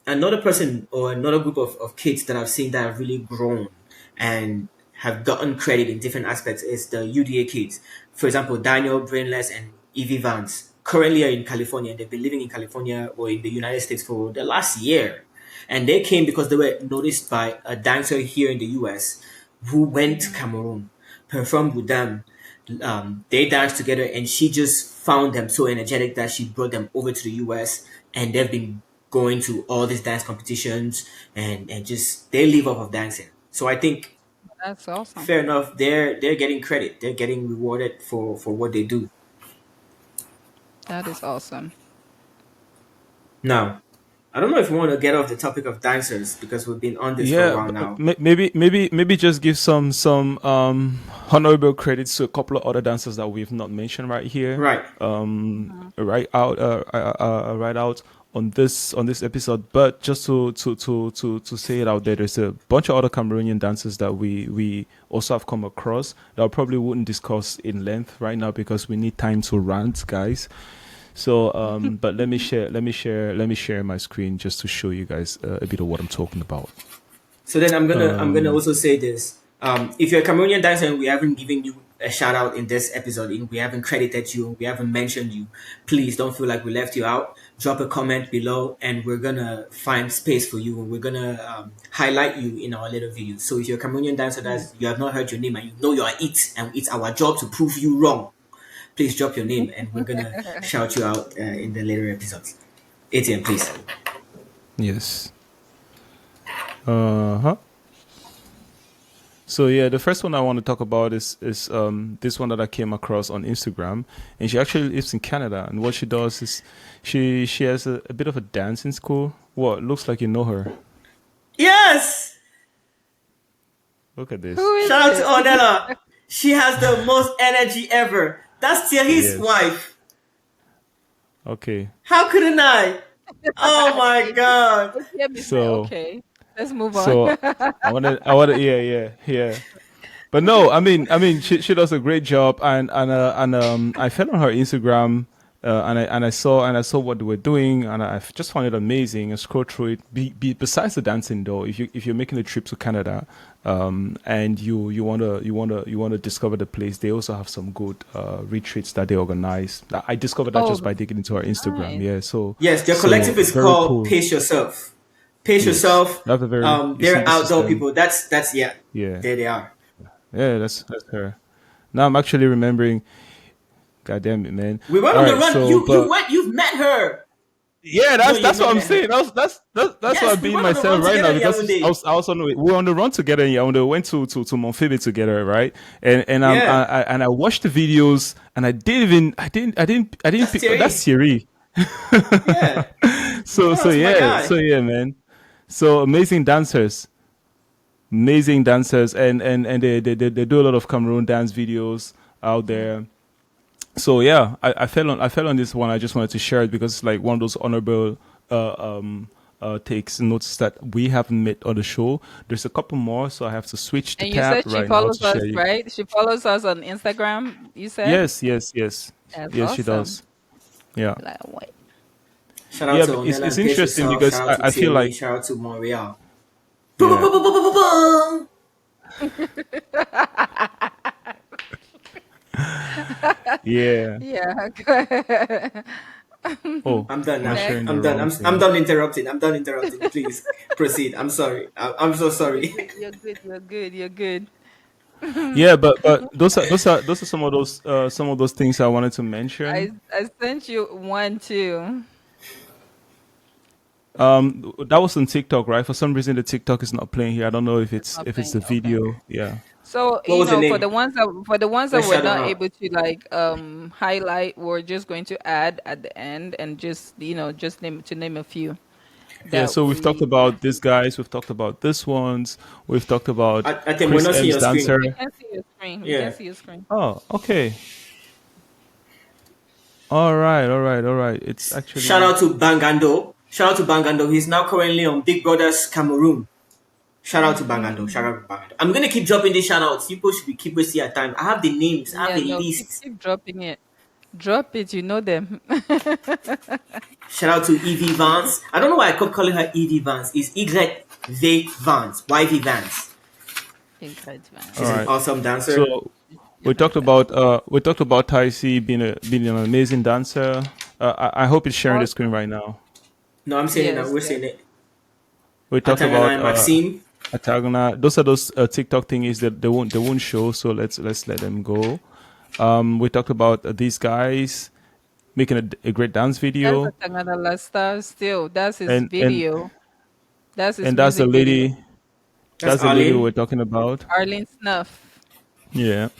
Another person or another group of kids that I've seen that have really grown and have gotten credit in different aspects is the UDA kids. For example, Daniel Brainless and Evie Vance currently are in California. They've been living in California or in the United States for the last year. And they came because they were noticed by a dancer here in the US who went to Cameroon, performed with them. They danced together, and she just found them so energetic that she brought them over to the US, and they've been going to all these dance competitions, and just they live off of dancing. So I think That's awesome. fair enough, they're getting credit, they're getting rewarded for what they do. That is awesome. Now, I don't know if we want to get off the topic of dancers because we've been on this for a Yeah, while now. maybe just give some honorable credits to a couple of other dancers that we've not mentioned right here, Right. right out on this episode. But just to say it out there, there's a bunch of other Cameroonian dancers that we also have come across that I probably wouldn't discuss in length right now because we need time to rant, guys. So, but let me share my screen just to show you guys a bit of what I'm talking about. So then I'm gonna also say this. If you're a Cameroonian dancer and we haven't given you a shout out in this episode, and we haven't credited you, we haven't mentioned you, please don't feel like we left you out. Drop a comment below, and we're gonna find space for you, and we're gonna highlight you in our little video. So if you're a Cameroonian dancer that you have not heard your name and you know you are it, and it's our job to prove you wrong, please drop your name, and we're gonna shout you out in the later episodes. ATM, please. Yes. Uh-huh. So yeah, the first one I want to talk about is this one that I came across on Instagram, and she actually lives in Canada. And what she does is she has a bit of a dancing school. What looks like you know her. Yes. Look at this. Who is Shout out to it? Ornella. She has the most energy ever. That's Thierry's Yes. wife. Okay. How couldn't I? Oh my God. ATM is like, So okay, let's move on. so I wanna yeah. But no, I mean, she does a great job, and I fell on her Instagram, and I saw what they were doing, and just found it amazing. I scrolled through it. Besides the dancing, though, if you're making a trip to Canada, and you wanna discover the place, they also have some good retreats that they organize. I discovered that just Oh, by digging into her Instagram. nice. Yeah, so Yes, their so collective is very called cool. Pace Yourself. Pace Yes, Yourself. that's a very. You see They're the outdoor system. people. That's yeah. Yeah, There they are. yeah, that's her. Now I'm actually remembering. God damn it, man. We went All on the right, run. so You but went. You've met her. yeah, No, that's you've that's not what I'm met her. saying. That's why I'm Yes, we being went on the myself run right now together in because I Yaoundé. was I was on the way. We were on the run together in Yaoundé. We went to Monfebe together, right? Yeah, And I watched the videos and I didn't that's pick. Oh, that's Thierry. Thierry. Yeah, So shout so out to my yeah guy. so yeah man. So amazing dancers, and they do a lot of Cameroon dance videos out there. So yeah, I fell on this one. I just wanted to share it because it's like one of those honorable takes notes that we haven't met on the show. There's a couple more, so I have to switch the And you tab said she right now follows to us, share you. right? She follows us on Instagram, you said? Yes, That's yes, she awesome. does. Yeah, Like, wait. Shout out yeah, to but it's Onella it's and Pace interesting Yourself. because Shout out I, to I feel Thierry. like Shout out to Montreal. Boom, boom, yeah. boom, boom, boom, boom, boom. Yeah. Yeah, good. Oh, I'm done am I now. Next. sharing the I'm done. wrong I'm thing? done interrupting. I'm done interrupting. Please proceed. I'm sorry. I'm so You're sorry. good. You're good. You're good. You're good. Yeah, but those are some of those things I wanted to mention. I sent you one too. That was on TikTok, right? For some reason, the TikTok is not playing here. I don't know if It's it's not if it's the playing. Okay. video. Yeah. So What was the for the name? ones that Let's we're shout them not out. able to like highlight, we're just going to add at the end and just just name a few Yeah. that So we've talked we about these guys. We've talked about this ones. We've talked about I think we're Chris not seeing M's your screen. dancer. we can see your screen. We can Yeah. see your screen. Oh, okay. All right. It's Shout actually out to Bangando. Shout out to Bangando. He's now currently on Big Brother's Cameroon. Shout out to Bangando. Shout out to Bangando. I'm gonna keep dropping these shout outs. People should keep wasting your time. I have the names. I have Yeah, the no, lists. keep dropping it. Drop it, you know them. Shout out to Evie Vance. I don't know why I keep calling her Evie Vance. It's YV Vance. YV Vance. all She's an Advance. right. awesome dancer. So we talked about Ty C being an amazing dancer. I hope it's sharing the screen Awesome. right now. No, I'm saying it now. Yes, We're yes. saying it. We talked Atangana about and Maxime. Atagona. Those are those TikTok thingies that they won't show. So let's let them go. We talked about these guys making a great dance That's video, a Tangana Lasta still. That's his and and video. That's his and that's the music video. lady. That's That's the lady we Arlene. were talking about. Arlene Snuff. Yeah.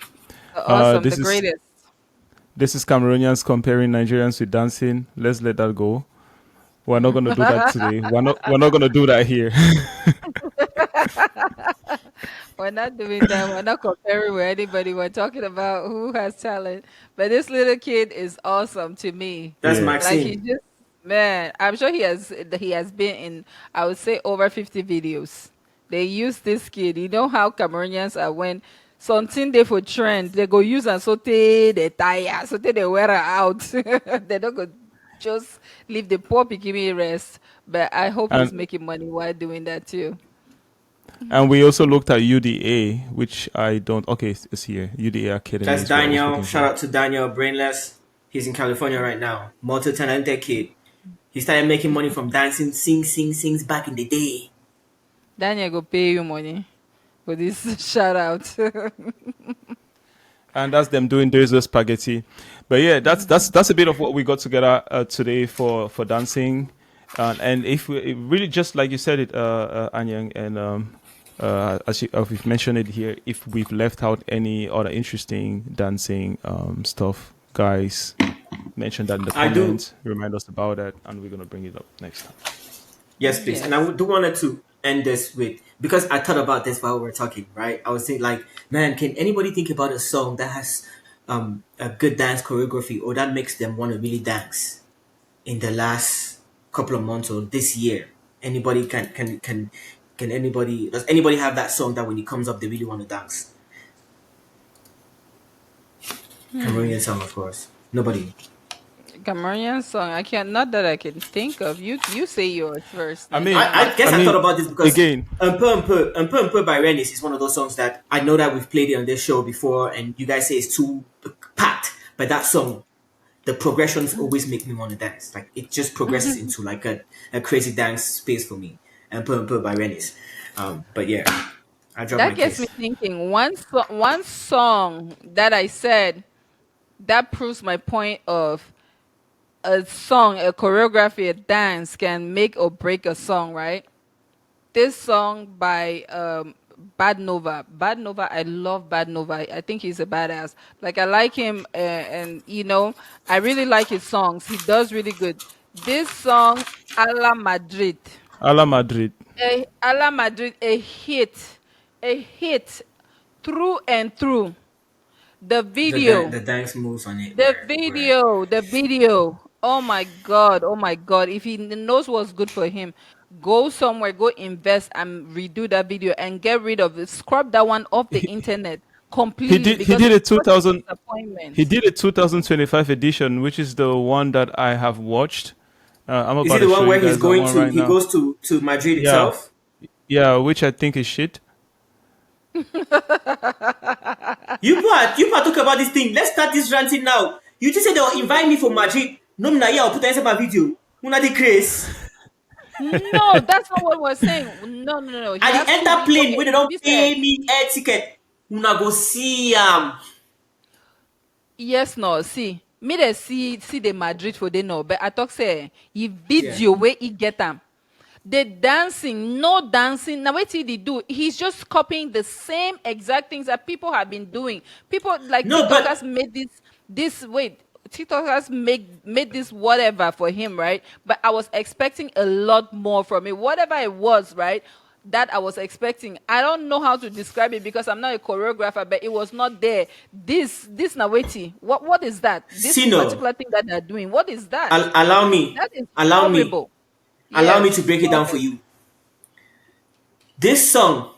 Awesome, the This is greatest. this is Cameroonians comparing Nigerians with dancing. Let's let that go. We're not gonna do that today. We're not gonna do that here. We're not doing that. We're not comparing with anybody. We're talking about who has talent. But this little kid is awesome to me. That's Yeah. Like he Maxine. just man, I'm sure he has been in, I would say, over 50 videos. They use this kid. You know how Cameroonians are when something they for trend, they go use and saute the tire, saute the wear out. They don't go just leave the poor bikini rest. But I hope he's And making money while doing that too. and we also looked at UDA, which I don't. Okay, it's here. UDA Academy That's is what I was Daniel. looking Shout for. out to Daniel Brainless. He's in California right now. Multi-talented kid. He started making money from dancing, sings back in the day. Daniel go pay you money for this shout out. And that's them doing There's the spaghetti. But yeah, that's a bit of what we got together today for dancing, and if we it really just like you said it, Anyang, and as we've mentioned it here, if we've left out any other interesting dancing stuff, guys, mention that in the I do. comments. Remind us about that, and we're gonna bring it up next time. Yes, please. And I Yes. do wanted to end this with, because I thought about this while we were talking, right? I was thinking like, man, can anybody think about a song that has a good dance choreography or that makes them want to really dance in the last couple of months or this year? Anybody can anybody does anybody have that song that when it comes up they really want to dance? Cameroonian song, of course. Nobody. Cameroonian song. I can't. Not that I can think of. You say yours first, I then mean, I'll. I guess I I thought mean, about this because again, Umpe by Renis is one of those songs that I know that we've played it on this show before, and you guys say it's too packed. But that song, the progressions always make me want to dance. Like it just progresses into like a crazy dance space for me. Umpe by Renis. But yeah, I dropped my That gets me case. thinking. One song that I said that proves my point of a song, a choreography, a dance can make or break a song, right? This song by Bad Nova. Bad Nova, I love Bad Nova. I think he's a badass. Like I like him, and I really like his songs. He does really good. This song, A la Madrid, a la Madrid. A la Madrid, a hit through and through. The video, The dance moves on it the were video, the video. Oh my God. Oh my God. If he knows what's good for him, go somewhere, go invest and redo that video and get rid of it. Scrub that one off the internet completely He because did a it's such a 2000 he disappointment. did a 2025 edition, which is the one that I have watched. I'm Is about it to the show one you where he's guys that going one to right he now. goes to Madrid Yeah, itself? yeah, which I think is shit. You part talk about this thing. Let's start this ranting now. You just said they'll invite me for Madrid. No, na yeah, I'll put inside my video. Una the craze. No, that's not what we're saying. No, no, no, no. He At the has two enter videos. plane Okay, where they don't you said pay me air ticket. Una go see yes, no. See, me they see the Madrid for they know, but I talk say he Yeah. video where he get them. The dancing, no dancing. Now what did he do? He's just copying the same exact things that people have been doing. People like No, TikTokers but made this wait. TikTokers made this whatever for him, right? But I was expecting a lot more from it. Whatever it was, right? That I was expecting. I don't know how to describe it because I'm not a choreographer, but it was not there. This Naweti, what is that? This Sino, particular thing that they're doing, what is that? allow me, That is allow me, horrible. allow me to Yes, break it go down for ahead. you. This song,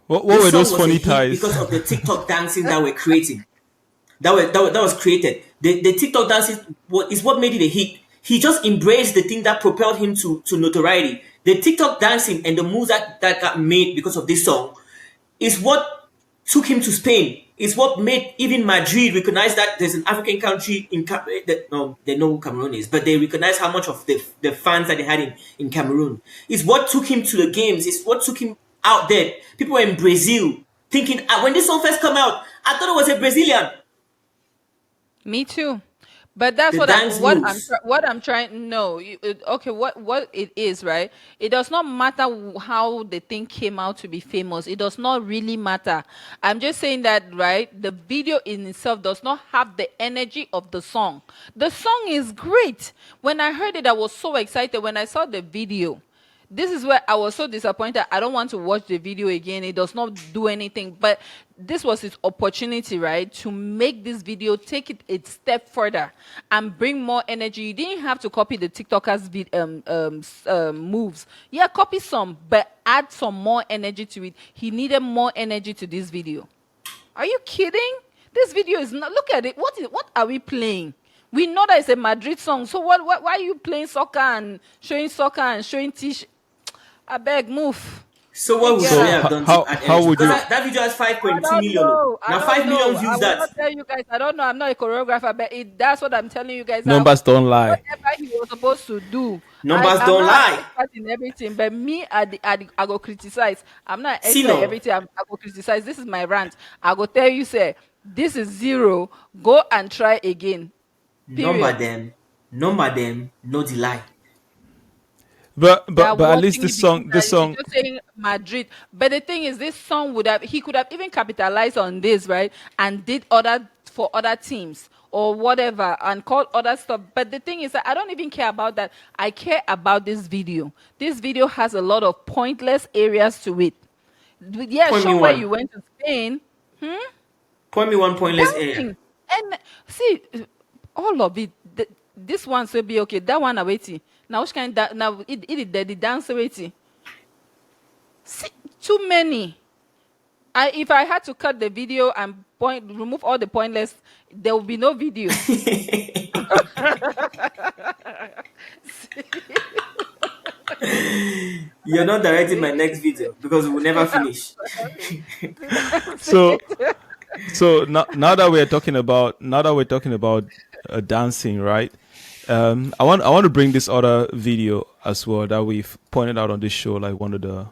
What this were song those was a funny hit ties? because of the TikTok dancing that we're creating. That was created. The TikTok dance is what made it a hit. He just embraced the thing that propelled him to notoriety. The TikTok dancing and the moves that got made because of this song is what took him to Spain. It's what made even Madrid recognize that there's an African country that no, they know who Cameroon is, but they recognize how much of the fans that they had in Cameroon. It's what took him to the games. It's what took him out there. People were in Brazil thinking, when this song first came out, I thought it was a Brazilian. Me too. But that's The dance moves. what I'm trying. No, okay. What it is, right? It does not matter how the thing came out to be famous. It does not really matter. I'm just saying that, right? The video in itself does not have the energy of the song. The song is great. When I heard it, I was so excited. When I saw the video, this is where I was so disappointed. I don't want to watch the video again. It does not do anything. But this was his opportunity, right? To make this video, take it a step further and bring more energy. You didn't have to copy the TikTokers moves. Yeah, copy some, but add some more energy to it. He needed more energy to this video. Are you kidding? This video is not. Look at it. What are we playing? We know that it's a Madrid song. So why are you playing soccer and showing t-shirt? I beg, move. So Hey, what would get So Shirley out. have done to add how energy? would Because you? that video has I 5.2 don't million. Oh. know. I Now don't 5 million know. I views will that. not tell you guys. I don't know. I'm not a choreographer, but that's what I'm telling you guys. Numbers don't lie. Whatever he was supposed to do. Numbers I'm don't not an lie. expert in everything, but me, I go criticize. I'm not an expert in Sino, everything. I go criticize. This is my rant. I go tell you, say, this is zero. Go and try again. number Period. them, number them, no delay. They are But at least watching it because this you're song, just saying Madrid. But the thing is, this song he could have even capitalized on this, right? And did other for other teams or whatever and call other stuff. But the thing is that I don't even care about that. I care about this video. This video has a lot of pointless areas to it. Yeah, Point me show where one. you went to Spain Point me one pointless area. dancing. And see, all of it. This one will be okay. That one waiting. Now which kind that now it the dance waiting. See, too many. If I had to cut the video and remove all the pointless, there will be no video. You're not directing my next video because we will never finish. That's So it. so now that we're talking about dancing, right? I want to bring this other video as well that we've pointed out on this show, like one of the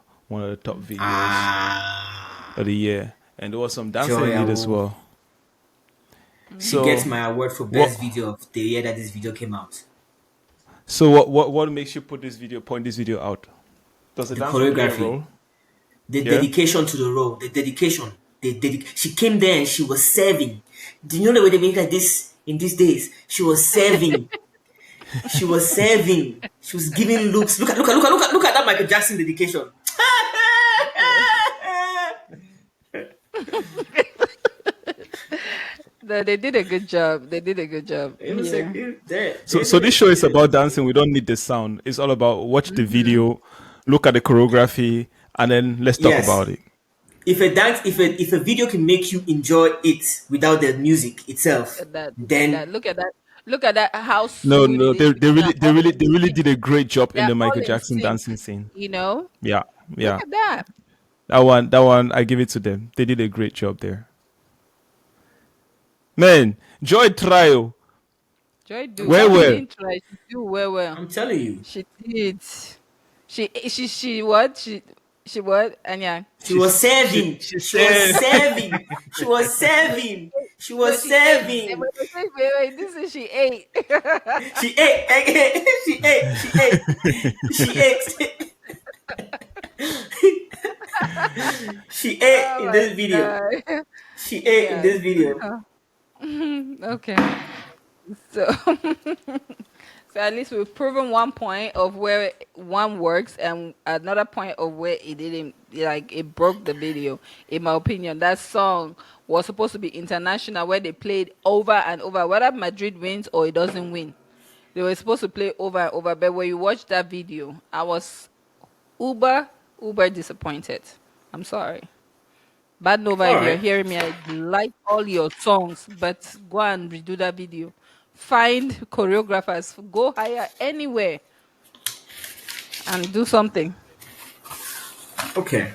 top videos Ah, of the year, and there was some dancing Joy, in it as well. she gets So my award for what best video of the year that this video came out. what makes you point this video out? Does the The dancer play a choreography, role? the Yeah. dedication to the role, the dedication. She came there and she was serving. Do you know the way they make like this in these days? She was serving. She was serving. She was giving looks. Look at that Michael Jackson dedication. No, they did a good job. They did a good job. It was Yeah. So this show is about dancing. We don't need the sound. It's all about watch the video, look at the choreography, and then let's talk Yes. about it. If a video can make you enjoy it without the music itself, Look at then that. Look at that. Look at that. How No, smooth no, it is. they really did a great job in They're the all Michael in Jackson sync. dancing scene. You know. Yeah, Look yeah. at that. That one, I give it to them. They did a great job there. Man, Joy Trio. Joy do. Where She were? didn't try. She do well. I'm telling you, She did. She what? She what? Anya. she was serving. She She was said, serving. She was serving. She No, was she ate. serving. Wait. This is she ate. She ate. She ate. She ate. She ate. She ate Oh in my this video. god. She ate in Yeah. this video. Okay. So, so at least we've proven one point of where one works and another point of where it didn't, like it broke the video. In my opinion, that song was supposed to be international, where they played over and over, whether Madrid wins or it doesn't win. They were supposed to play over and over. But when you watch that video, I was uber disappointed. I'm sorry. Bad Nova, All if you're right. hearing me, I like all your songs, but go and redo that video. Find choreographers, go hire anywhere and do something. Okay.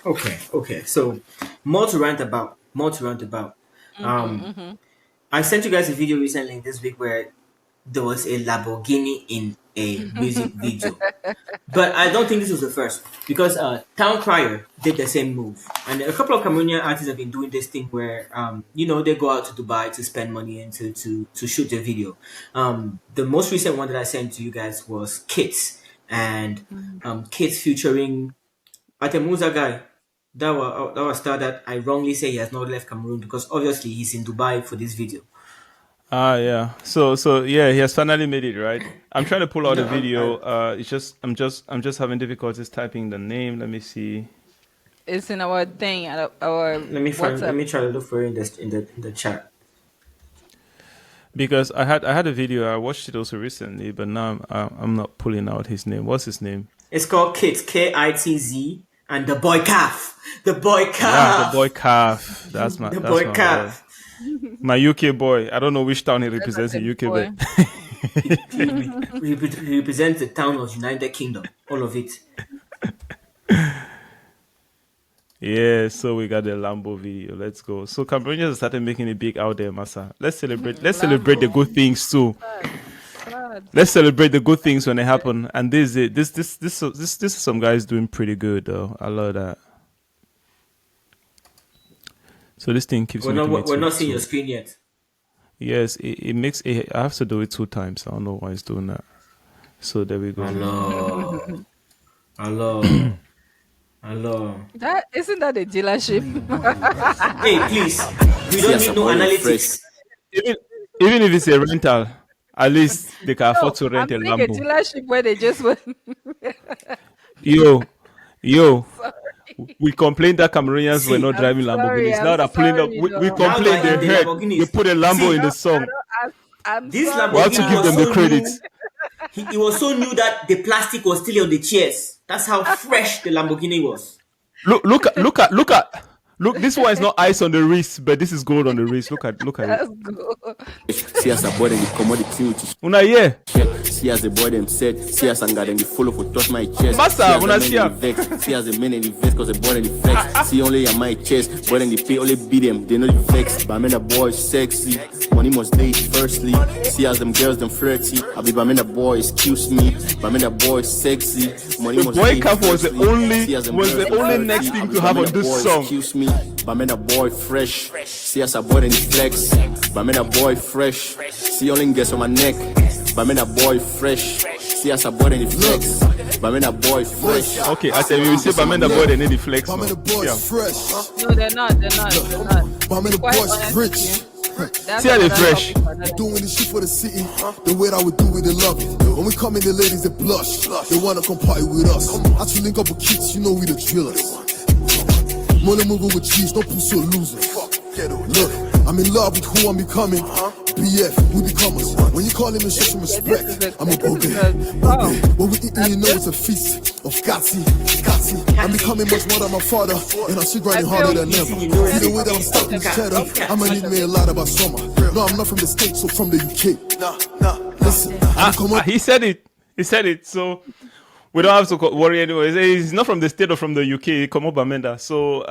So more to rant about. I sent you guys a video recently this week where there was a Lamborghini in a music video. But I don't think this was the first because Town Crier did the same move, and a couple of Cameroonian artists have been doing this thing where they go out to Dubai to spend money and to shoot their video. The most recent one that I sent to you guys was Kits and Kits featuring Atemuza guy. That was star that I wrongly say he has not left Cameroon because obviously he's in Dubai for this video. yeah. So yeah, he has finally made it, right? I'm trying to pull out the No, video. It's just I'm just having difficulties typing the name. Let me see. It's in our thing, our let me find. Let WhatsApp. me try to look for it in the chat. Because I had a video. I watched it also recently, but now I'm not pulling out his name. What's his name? It's called Kits, Kitz, and the boy calf. The boy Yeah, calf. the boy calf. That's my The that's boy my boy. calf. My UK boy. I don't know which town he That's represents a in UK, boy. but He represents the town of United Kingdom. All of it. yeah. So we got the Lambo video. Let's go. So Cameroonians started making it big out there, Massa. Let's celebrate. Let's celebrate the good things too. Sad. Let's celebrate the good things when they happen. And this is some guys doing pretty good though. I love that. So this thing keeps We're making me not. We're too. not seeing your screen yet. Yes, it makes it. I have to do it 2 times. I don't know why it's doing that. So there we go. Hello. That isn't that a dealership? Hey, please. We don't need no analytics. Even Even if it's a rental, at least they can afford No, to I'm rent a saying a Lambo. dealership where they just went. Yo, yo, Sorry. we complained that Cameroonians were See, not I'm driving sorry. Lamborghinis. I'm Now they're pulling up. sorry. We No, now complained that they in the sorry. heard they Lamborghinis, put a Lambo see, in the I song. don't. I'm this We sorry have to Lamborghini give now. them was the so credit. new. It was so new that the plastic was still on the chairs. That's how fresh the Lamborghini was. Look. This one is not ice on the wrist, but this is gold on the wrist. Look at it. That's good. See as a boy then they come out the team with Una yeah, check. See as the boy them said. See as I'm then they follow for touch my chest. See massa. as the Una men see in the am. vex. See as the men in the vex cause the boy in the vex. See only on my chest. Boy then they pay only beat them. They know the vex. But I mean the boy sexy. Money must date firstly. See as them girls them flirty. I be but I mean the boy excuse me. But I mean the boy sexy. Money The must boy date cap was the firstly. only See as them was girls the them only flirty. next I thing be to but I have mean on the this boy song. excuse me. But I mean the boy fresh. See as a boy in the flex. But I mean the boy fresh. See only gets on my neck. But I mean that boy fresh. See as a boy in the flex. But I mean that boy fresh. Okay, I tell you, we say Bamenda boy they need the flex. But I'm No. in the boys Yeah. fresh. No, they're not. They're not. They're not. But I'm in the Quite boys honest rich. with you, that's See how they another fresh. topic for another. Doing this shit for the city, the way I would do it, they love it. When we come in, the ladies, they blush. They wanna come party with us. I to link up with kids, you know we the drillers. Money moving with cheese, no pussy or losers. Look, I'm in love with who I'm becoming. BF, we becomers. When you call him and show some respect, I'm a bogey. When we eating, you know it's a feast of Gatti. I'm becoming much more than my father, and I'm still grinding harder than ever. See the way that I'm stacking cheddar, I'ma need me a lot about summer. No, I'm not from the States, so from the UK. Listen, I come up. He said it. He said it. So we don't have to worry anymore. He's not from the state or from the UK. Come up, Bamenda. So,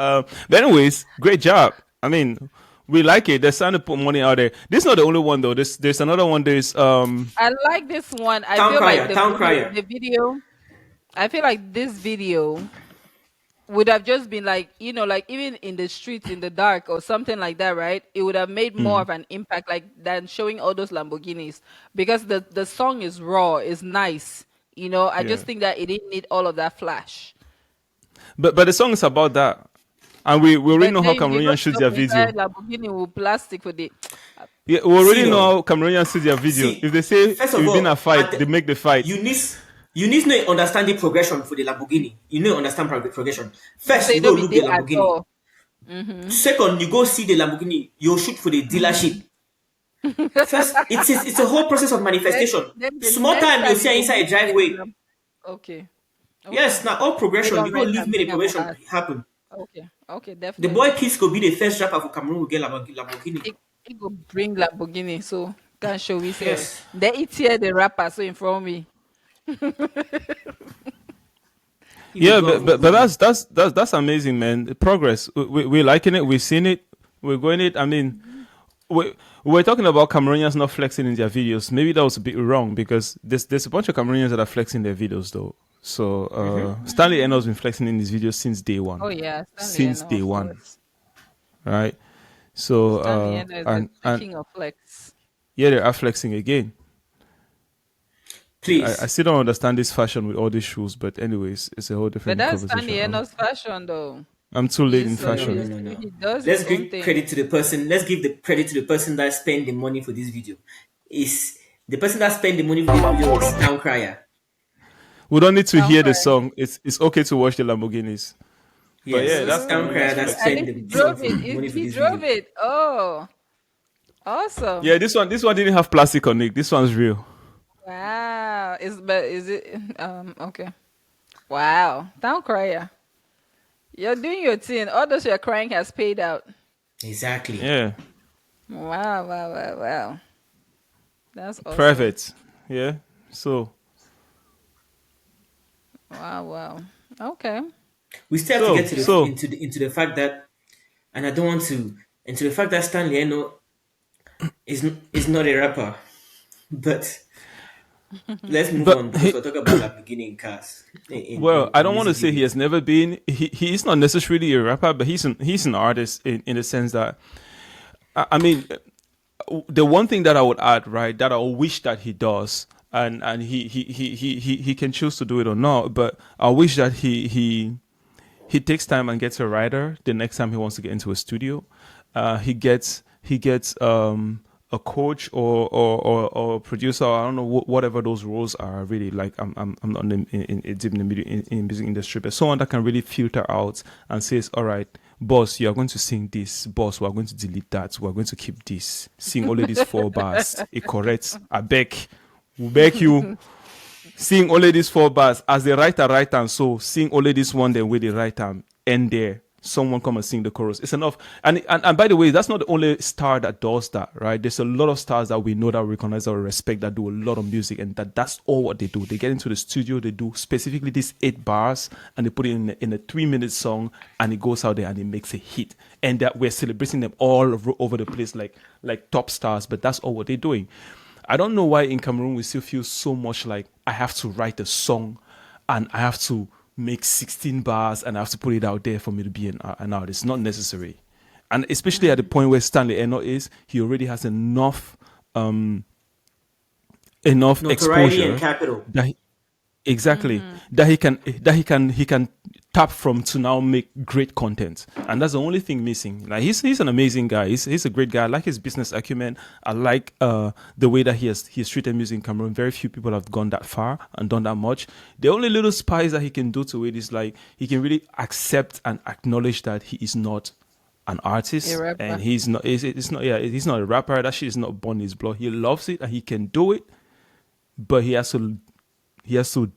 but anyways, great job. I mean, we like it. They're starting to put money out there. This is not the only one though. There's another one. There's I like this one. I Town feel crier, like the town video, crier. the video. I feel like this video would have just been like, like even in the streets in the dark or something like that, right? It would have made more of an impact like than showing all those Lamborghinis because the song is raw, is nice. I Yeah. just think that it didn't need all of that flash. but the song is about that, and we already But know how then they Cameroonians got shoot up their inside video. Lamborghini with plastic for the. Yeah, we already See, know no. how Cameroonians shoot their video. See, If they say first if of it's been all, a fight, they make the fight. you need to understand the progression for the Lamborghini. You need to understand progression. First, They you go don't be look the there at Lamborghini. all. Second, you go see the Lamborghini. You shoot for the dealership. First, it's a whole process of manifestation. Then the Small next time you time see her you inside a meet driveway. them. Okay. Yes, now all They progression. don't You go rent leave and me the bring am for progression us. happen. Okay. Okay, The boy definitely. Kids could be the first rapper for Cameroon will get Lamborghini. He go bring Lamborghini, so can show we say Yes. they eat here the rapper, so in front of me. He will Yeah, go. but that's amazing, man. The progress. We're liking it. We've seen it. We're going it. I mean, we're talking about Cameroonians not flexing in their videos. Maybe that was a bit wrong because there's a bunch of Cameroonians that are flexing their videos though. So Stanley Eno's been flexing in his videos since day one. Oh yeah, Since Stanley day Eno, of one, course. right? So Stanley Eno is the and king of flex. yeah, they are flexing again. I Please. still don't understand this fashion with all these shoes, but anyways, it's a whole But different that's conversation. Stanley Eno's fashion though. I'm too late in He's, No, no, no, fashion. no, no. he does Let's his own give thing. credit to the person. Let's give the credit to the person that spent the money for this video. Is the person that spent the money for this video is Town Crier. We don't need to Sound hear the right. song. It's okay to watch the Lamborghinis. But Yes, yeah, that's Town Crier that Cameroonian I spent think he the song drove for it. money for He this drove video. it. Oh, awesome. Yeah, this one didn't have plastic on it. This one's real. Wow. Is it okay. Wow. Town crier. You're doing your thing. All those you're crying has paid out. Exactly. Yeah, Wow. That's awesome. private. Yeah, so Wow. Okay. We still have to get to the, So- into the fact that, and I don't want to into the fact that Stanley Eno is not a rapper, but let's move But on because we're talking about like beginning cars. I don't want to music say he videos. has never been. He is not necessarily a rapper, but he's an artist in the sense that I mean, the one thing that I would add, right, that I wish that he does, and he can choose to do it or not, but I wish that he takes time and gets a writer the next time he wants to get into a studio. He gets a coach or producer, I don't know whatever those roles are really like. I'm not deep in the music industry, but someone that can really filter out and says, all right, boss, you are going to sing this. Boss, we are going to delete that. We are going to keep this. Sing only these 4 bars. It corrects. I beg, we beg you. Sing only these 4 bars. As the writer write and so sing only this one, then with the right time end there. Someone come and sing the chorus. It's enough. And by the way, that's not the only star that does that, right? There's a lot of stars that we know, that we recognize, that we respect, that do a lot of music, and that's all what they do. They get into the studio, they do specifically these 8 bars, and they put it in a 3-minute song, and it goes out there and it makes a hit. And that we're celebrating them all over the place like top stars, but that's all what they're doing. I don't know why in Cameroon we still feel so much like I have to write a song and I have to make 16 bars and I have to put it out there for me to be an artist. Not necessary. And especially at the point where Stanley Eno is, he already has enough Notoriety and exposure capital. that exactly that he can tap from to now make great content, and that's the only thing missing. Like he's an amazing guy. He's a great guy. I like his business acumen. I like the way that he's treated music in Cameroon. Very few people have gone that far and done that much. The only little spice that he can do to it is like he can really accept and acknowledge that he is not an A artist, rapper. and it's not, yeah, he's not a rapper. That shit is not born in his blood. He loves it and he can do it, but he has to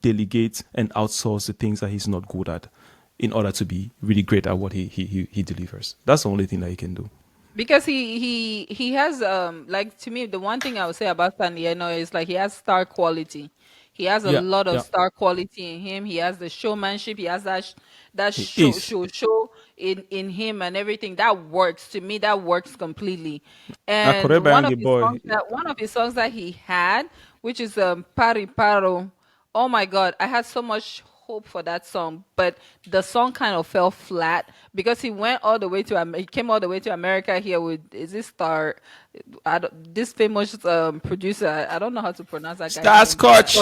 delegate and outsource the things that he's not good at in order to be really great at what he delivers. That's the only thing that he can do. Because he has like, to me, the one thing I would say about Sandieno is like he has star quality. He has a Yeah, lot of yeah. star quality in him. He has the showmanship. He has that He show is. show in him, and everything that works. To me, that works completely. And Akoreba Yangi boy. one of his songs that he had, which is Pari Paro. Oh my God, I had so much hope for that song, but the song kind of fell flat because he went all the way to he came all the way to America here with, is this star, this famous producer. I don't know how to pronounce that guy's name. Starscotch.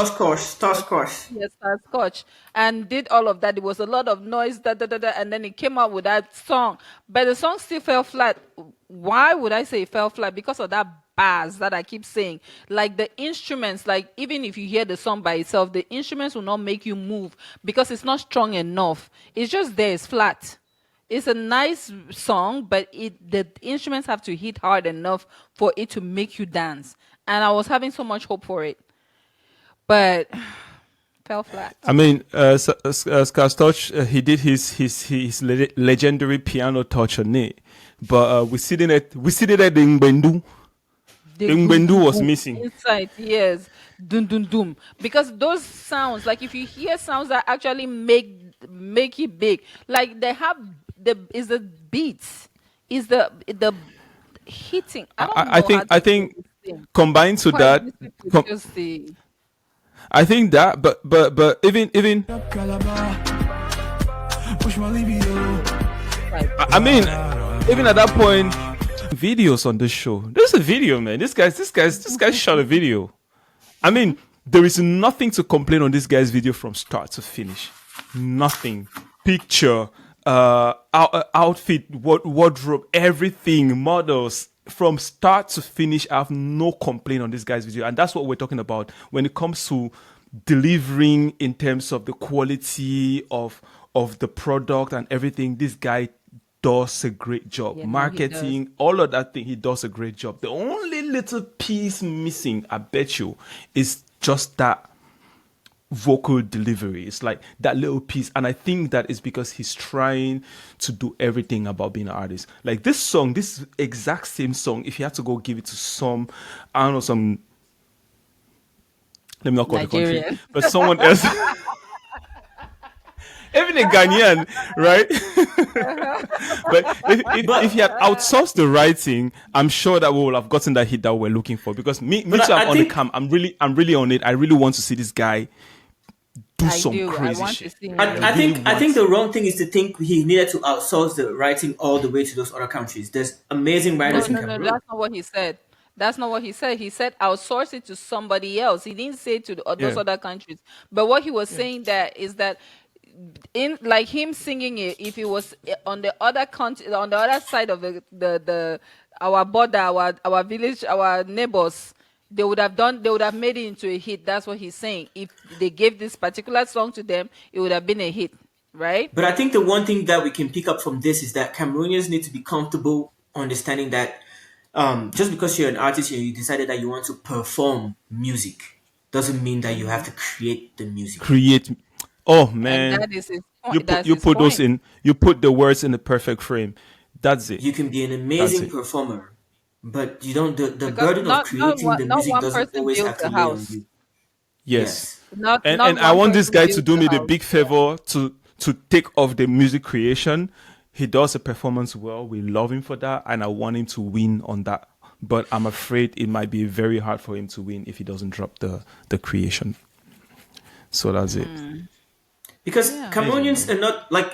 Toss course. Yes, Scotch, and did all of that. There was a lot of noise, and then he came out with that song, but the song still fell flat. Why would I say it fell flat? Because of that bars that I keep saying. Like the instruments, like even if you hear the song by itself, the instruments will not make you move because it's not strong enough. It's just there, it's flat. It's a nice song, but the instruments have to hit hard enough for it to make you dance. And I was having so much hope for it, but fell flat. I mean, Starscotch, he did his legendary piano touch on it, but we see that in Bendu. The Ngbendu was missing. inside, yes, dum dum dum. Because those sounds, like if you hear sounds that actually make it big, like they have the beats, is the hitting. I don't I know how think I to say think this thing. combined to Why that, these people com- just say I think that, but even like I mean, even at that point, videos on this show. There's a video, man. This guy shot a video. I mean, there is nothing to complain on this guy's video from start to finish. Nothing. Picture, outfit, wardrobe, everything, models. From start to finish, I have no complaint on this guy's video. And that's what we're talking about when it comes to delivering in terms of the quality of the product and everything. This guy does a great job. yeah, no, he does. Marketing, all of that thing, he does a great job. The only little piece missing, I bet you, is just that vocal delivery. It's like that little piece. And I think that is because he's trying to do everything about being an artist. Like this song, this exact same song, if you had to go give it to some, I don't know, some, let me not call the country, Nigerian. but someone else. Even a Ghanaian, right? But if he had outsourced the writing, I'm sure that we would have gotten that hit that we're looking for. Because me But too, I I'm on the think cam. I'm really on it. I really want to see this guy do I some do. I crazy want to shit. see him. I think the wrong thing is to think he needed to outsource the writing all the way to those other countries. There's amazing No, writers in no, no, Cameroon. that's not what he said. That's not what he said. He said outsource it to somebody else. He didn't say to those Yeah. other countries. But what he was saying that is that in like him singing it, if it was on the other country, on the other side of the our border, our village, our neighbors, they would have made it into a hit. That's what he's saying. If they gave this particular song to them, it would have been a hit, right? But I think the one thing that we can pick up from this is that Cameroonians need to be comfortable understanding that just because you're an artist and you decided that you want to perform music doesn't mean that you have to create the music. Create. Oh And man, that is his you point. put That's you his put those point. in. You put the words in the perfect frame. That's it. You can be an That's amazing it. performer, but you don't. The Because burden of creating the not music one doesn't person always builds have to a lay on house. you. Yes. Yes. Not And I one want this person guy to builds do a me the house. big favor to take off the music creation. He does a performance well. We love him for that, and I want him to win on that. But I'm afraid it might be very hard for him to win if he doesn't drop the creation. So that's it. Because Yeah. Cameroonians are not like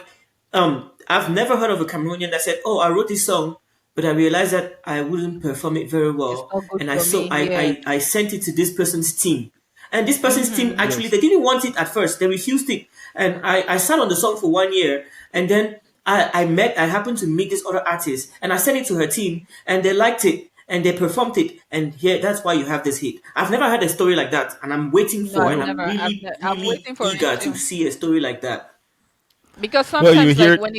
I've never heard of a Cameroonian that said, "Oh, I wrote this song, but I realized that I wouldn't perform it very It's well, not good and for me. Yes. I sent it to this person's team, and this person's team Mm-hmm. actually Yes. they didn't want it at first, they refused it, and I sat on the song for 1 year, and then I happened to meet this other artist, and I sent it to her team, and they liked it." And they performed it, and here that's why you have this hit. I've never had a story like that, and I'm waiting No, for, I've and Well, I'm never. really, I'm really waiting for it eager to too. see a story like that. Because well, you sometimes, like hear. when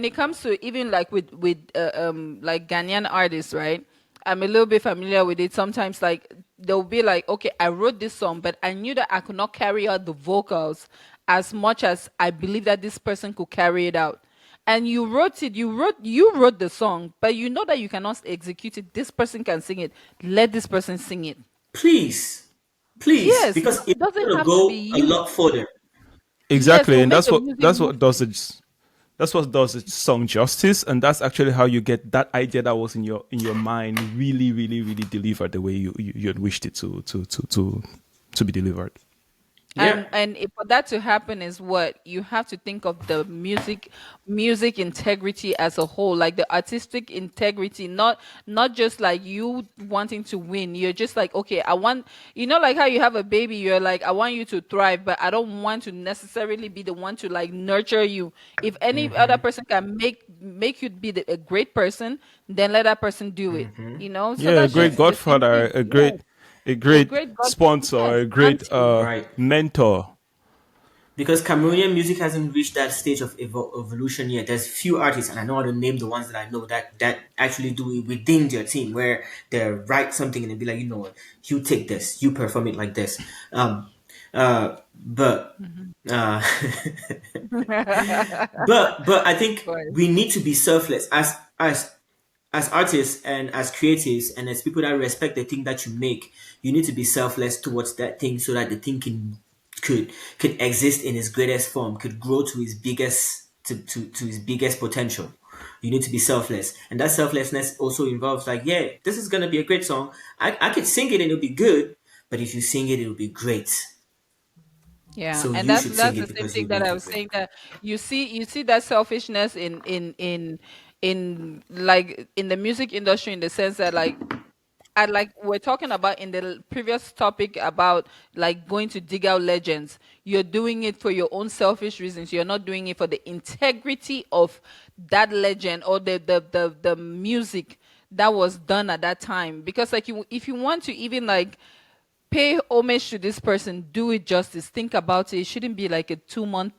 it comes to even like with like Ghanaian artists, right? I'm a little bit familiar with it. Sometimes, like they'll be like, okay, I wrote this song, but I knew that I could not carry out the vocals as much as I believe that this person could carry it out. And you wrote it, you wrote the song, but you know that you cannot execute it. This person can sing it. Let this person sing it. Please, please, Yes, because it it's doesn't gonna have to be go a you. lot further. Yes, it Exactly, will and make that's the what music that's move. what does it. That's what does the song justice, and that's actually how you get that idea that was in your mind really, really, really delivered the way you had wished it to be delivered. Yeah. For that to happen is what you have to think of the music integrity as a whole, like the artistic integrity, not just like you wanting to win. You're just like, okay, I want, like how you have a baby, you're like, I want you to thrive, but I don't want to necessarily be the one to like nurture you. If any other person can make you be a great person, then let that person do it. So Yeah, a that's great just the same godfather, thing. Yes, a a great great god. sponsor, Yes, a great auntie. Right. mentor. Because Cameroonian music hasn't reached that stage of evolution yet. There's few artists, and I know how to name the ones that I know that actually do it within their team, where they write something and they be like, you know what, you take this, you perform it like this. But uh, but I think Right. we need to be selfless as artists and as creatives and as people that respect the thing that you make. You need to be selfless towards that thing so that the thing could exist in its greatest form, could grow to its biggest to his biggest potential. You need to be selfless, and that selflessness also involves like, yeah, this is gonna be a great song. I could sing it and it'll be good, but if you sing it, it'll be great. Yeah, So and you that's should sing that's the it same because thing you that make I it was great. saying, that you see that selfishness in like in the music industry, in the sense that like we're talking about in the previous topic about like going to dig out legends. You're doing it for your own selfish reasons. You're not doing it for the integrity of that legend or the music that was done at that time. Because like if you want to even like pay homage to this person, do it justice, think about it. It shouldn't be like a 2 month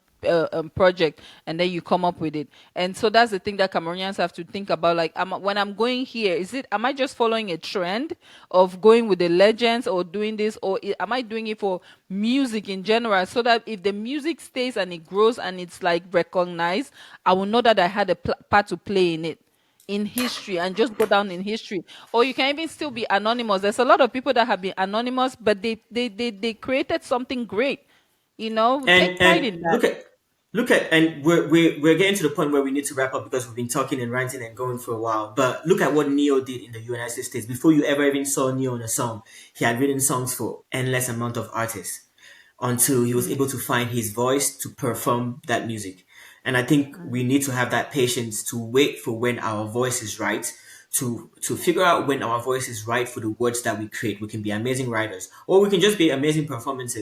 project and then you come up with it. And so that's the thing that Cameroonians have to think about. Like, when I'm going here, am I just following a trend of going with the legends or doing this, or am I doing it for music in general, so that if the music stays and it grows and it's like recognized, I will know that I had a part to play in it, in history, and just go down in history. Or you can even still be anonymous. There's a lot of people that have been anonymous, but they created something great. Take pride And in that. look at and we're getting to the point where we need to wrap up because we've been talking and ranting and going for a while. But look at what Neo did in the United States. Before you ever even saw Neo in a song, he had written songs for endless amount of artists until he was able to find his voice to perform that music. And I think we need to have that patience to wait for when our voice is right, to figure out when our voice is right for the words that we create. We can be amazing writers, or we can just be amazing performance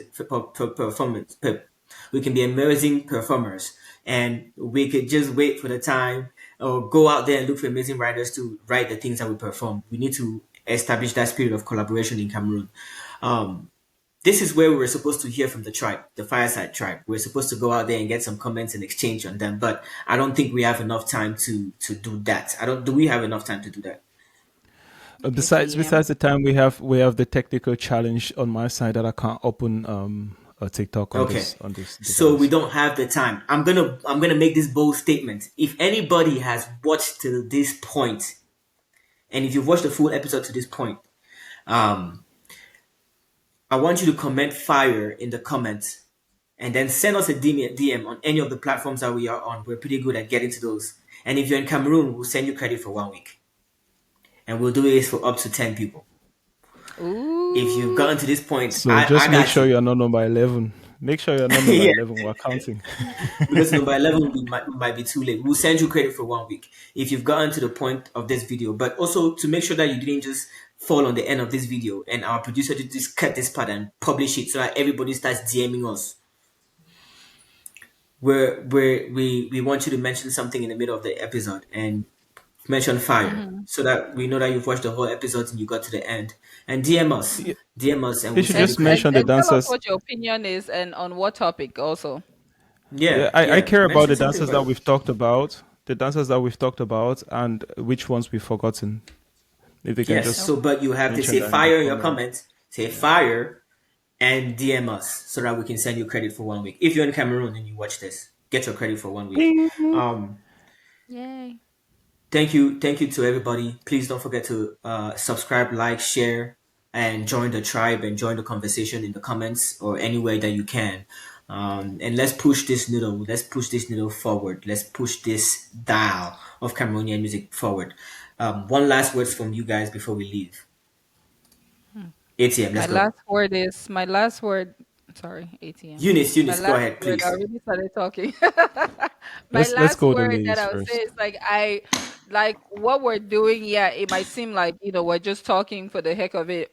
We can be amazing performers, and we could just wait for the time or go out there and look for amazing writers to write the things that we perform. We need to establish that spirit of collaboration in Cameroon. Um, this is where we were supposed to hear from the tribe, the Fireside tribe. We're supposed to go out there and get some comments and exchange on them, but I don't think we have enough time to do that. I don't. Do we have enough time to do that? ATM. Besides the time we have the technical challenge on my side that I can't open a TikTok on Okay. this So we device. don't have the time. I'm gonna make this bold statement. If anybody has watched to this point, and if you've watched the full episode to this point, um, I want you to comment fire in the comments and then send us a DM on any of the platforms that we are on. We're pretty good at getting to those. And if you're in Cameroon, we'll send you credit for 1 week. And we'll do this for up to 10 people. If you've Ooh. gotten to this point, So I just make got sure you. you're not number 11. Make sure you're not number Yeah. 11. We're counting. Because number 11 might be too late. We'll send you credit for 1 week if you've gotten to the point of this video. But also to make sure that you didn't just fall on the end of this video and our producer to just cut this part and publish it so that everybody starts DMing us. We want you to mention something in the middle of the episode and mention fire so that we know that you've watched the whole episode and you got to the end. And DM us, and They we'll should send you just credit. mention the And tell us dancers. what your opinion is and on what topic also. Yeah, Yeah, I yeah. care about Mention the something dancers that about we've talked about, and which ones we've forgotten. If they can yes. just So, but you have to mention say that in the fire in your comment. comments. Say fire and DM us so that we can send you credit for 1 week. If you're in Cameroon and you watch this, get your credit for 1 week. Um, Yay. thank you to everybody. Please don't forget to subscribe, like, share, and join the tribe and join the conversation in the comments or any way that you can. And let's push this needle. Let's push this needle forward. Let's push this dial of Cameroonian music forward. One last words from you guys before we leave. ATM, let's go. My last word. Sorry, ATM. My Eunice, go last ahead, word. I please. already started talking. My Let's last go the word that ladies I would say first. is like what we're doing. Yeah, it might seem like we're just talking for the heck of it.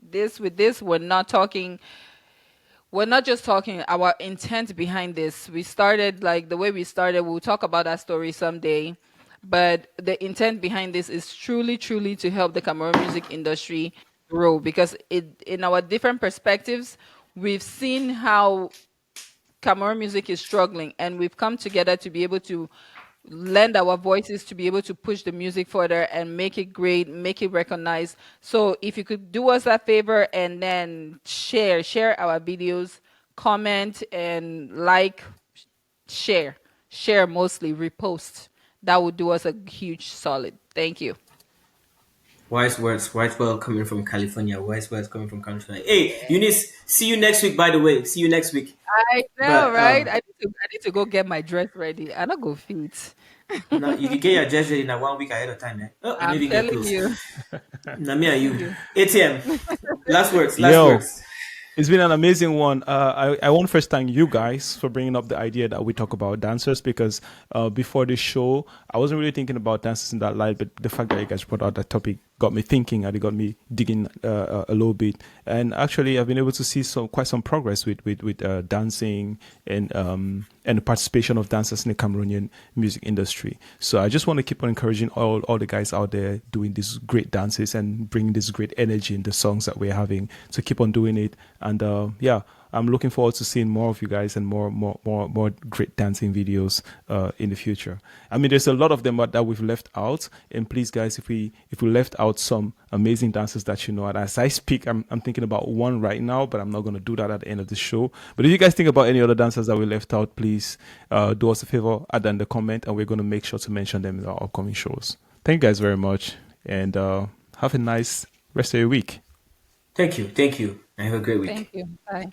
This, we're not talking. We're not just talking our intent behind this. We started like the way we started. We'll talk about that story someday. But the intent behind this is truly, truly to help the Cameroon music industry grow because in our different perspectives, we've seen how Cameroon music is struggling, and we've come together to be able to lend our voices to be able to push the music further and make it great, make it recognized. So if you could do us that favor and then share our videos, comment and like, share mostly, repost. That would do us a huge solid. Thank you. Wise words coming from California. Wise words coming from California. Hey, Eunice, see you next week, by the way. See you next week. I know, But right? I need to go get my dress ready. I don't go fit. now you can get your dress ready now 1 week ahead of time, eh? Oh, I'm maybe get telling close. you. Now me and Telling you. you. ATM. Last words. Yo, it's been an amazing one. I want to first thank you guys for bringing up the idea that we talk about dancers because before the show, I wasn't really thinking about dancers in that light, but the fact that you guys brought out that topic got me thinking and it got me digging a little bit. And actually, I've been able to see quite some progress with dancing and the participation of dancers in the Cameroonian music industry. So I just want to keep on encouraging all the guys out there doing these great dances and bringing this great energy in the songs that we're having to keep on doing it. And I'm looking forward to seeing more of you guys and more great dancing videos in the future. I mean, there's a lot of them that we've left out, and please, guys, if we left out some amazing dancers that you know, and as I speak, I'm thinking about one right now, but I'm not going to do that at the end of the show. But if you guys think about any other dancers that we left out, please do us a favor, add in the comment, and we're going to make sure to mention them in our upcoming shows. Thank you guys very much, and have a nice rest of your week. Thank you. And have a great week. Thank you. Bye.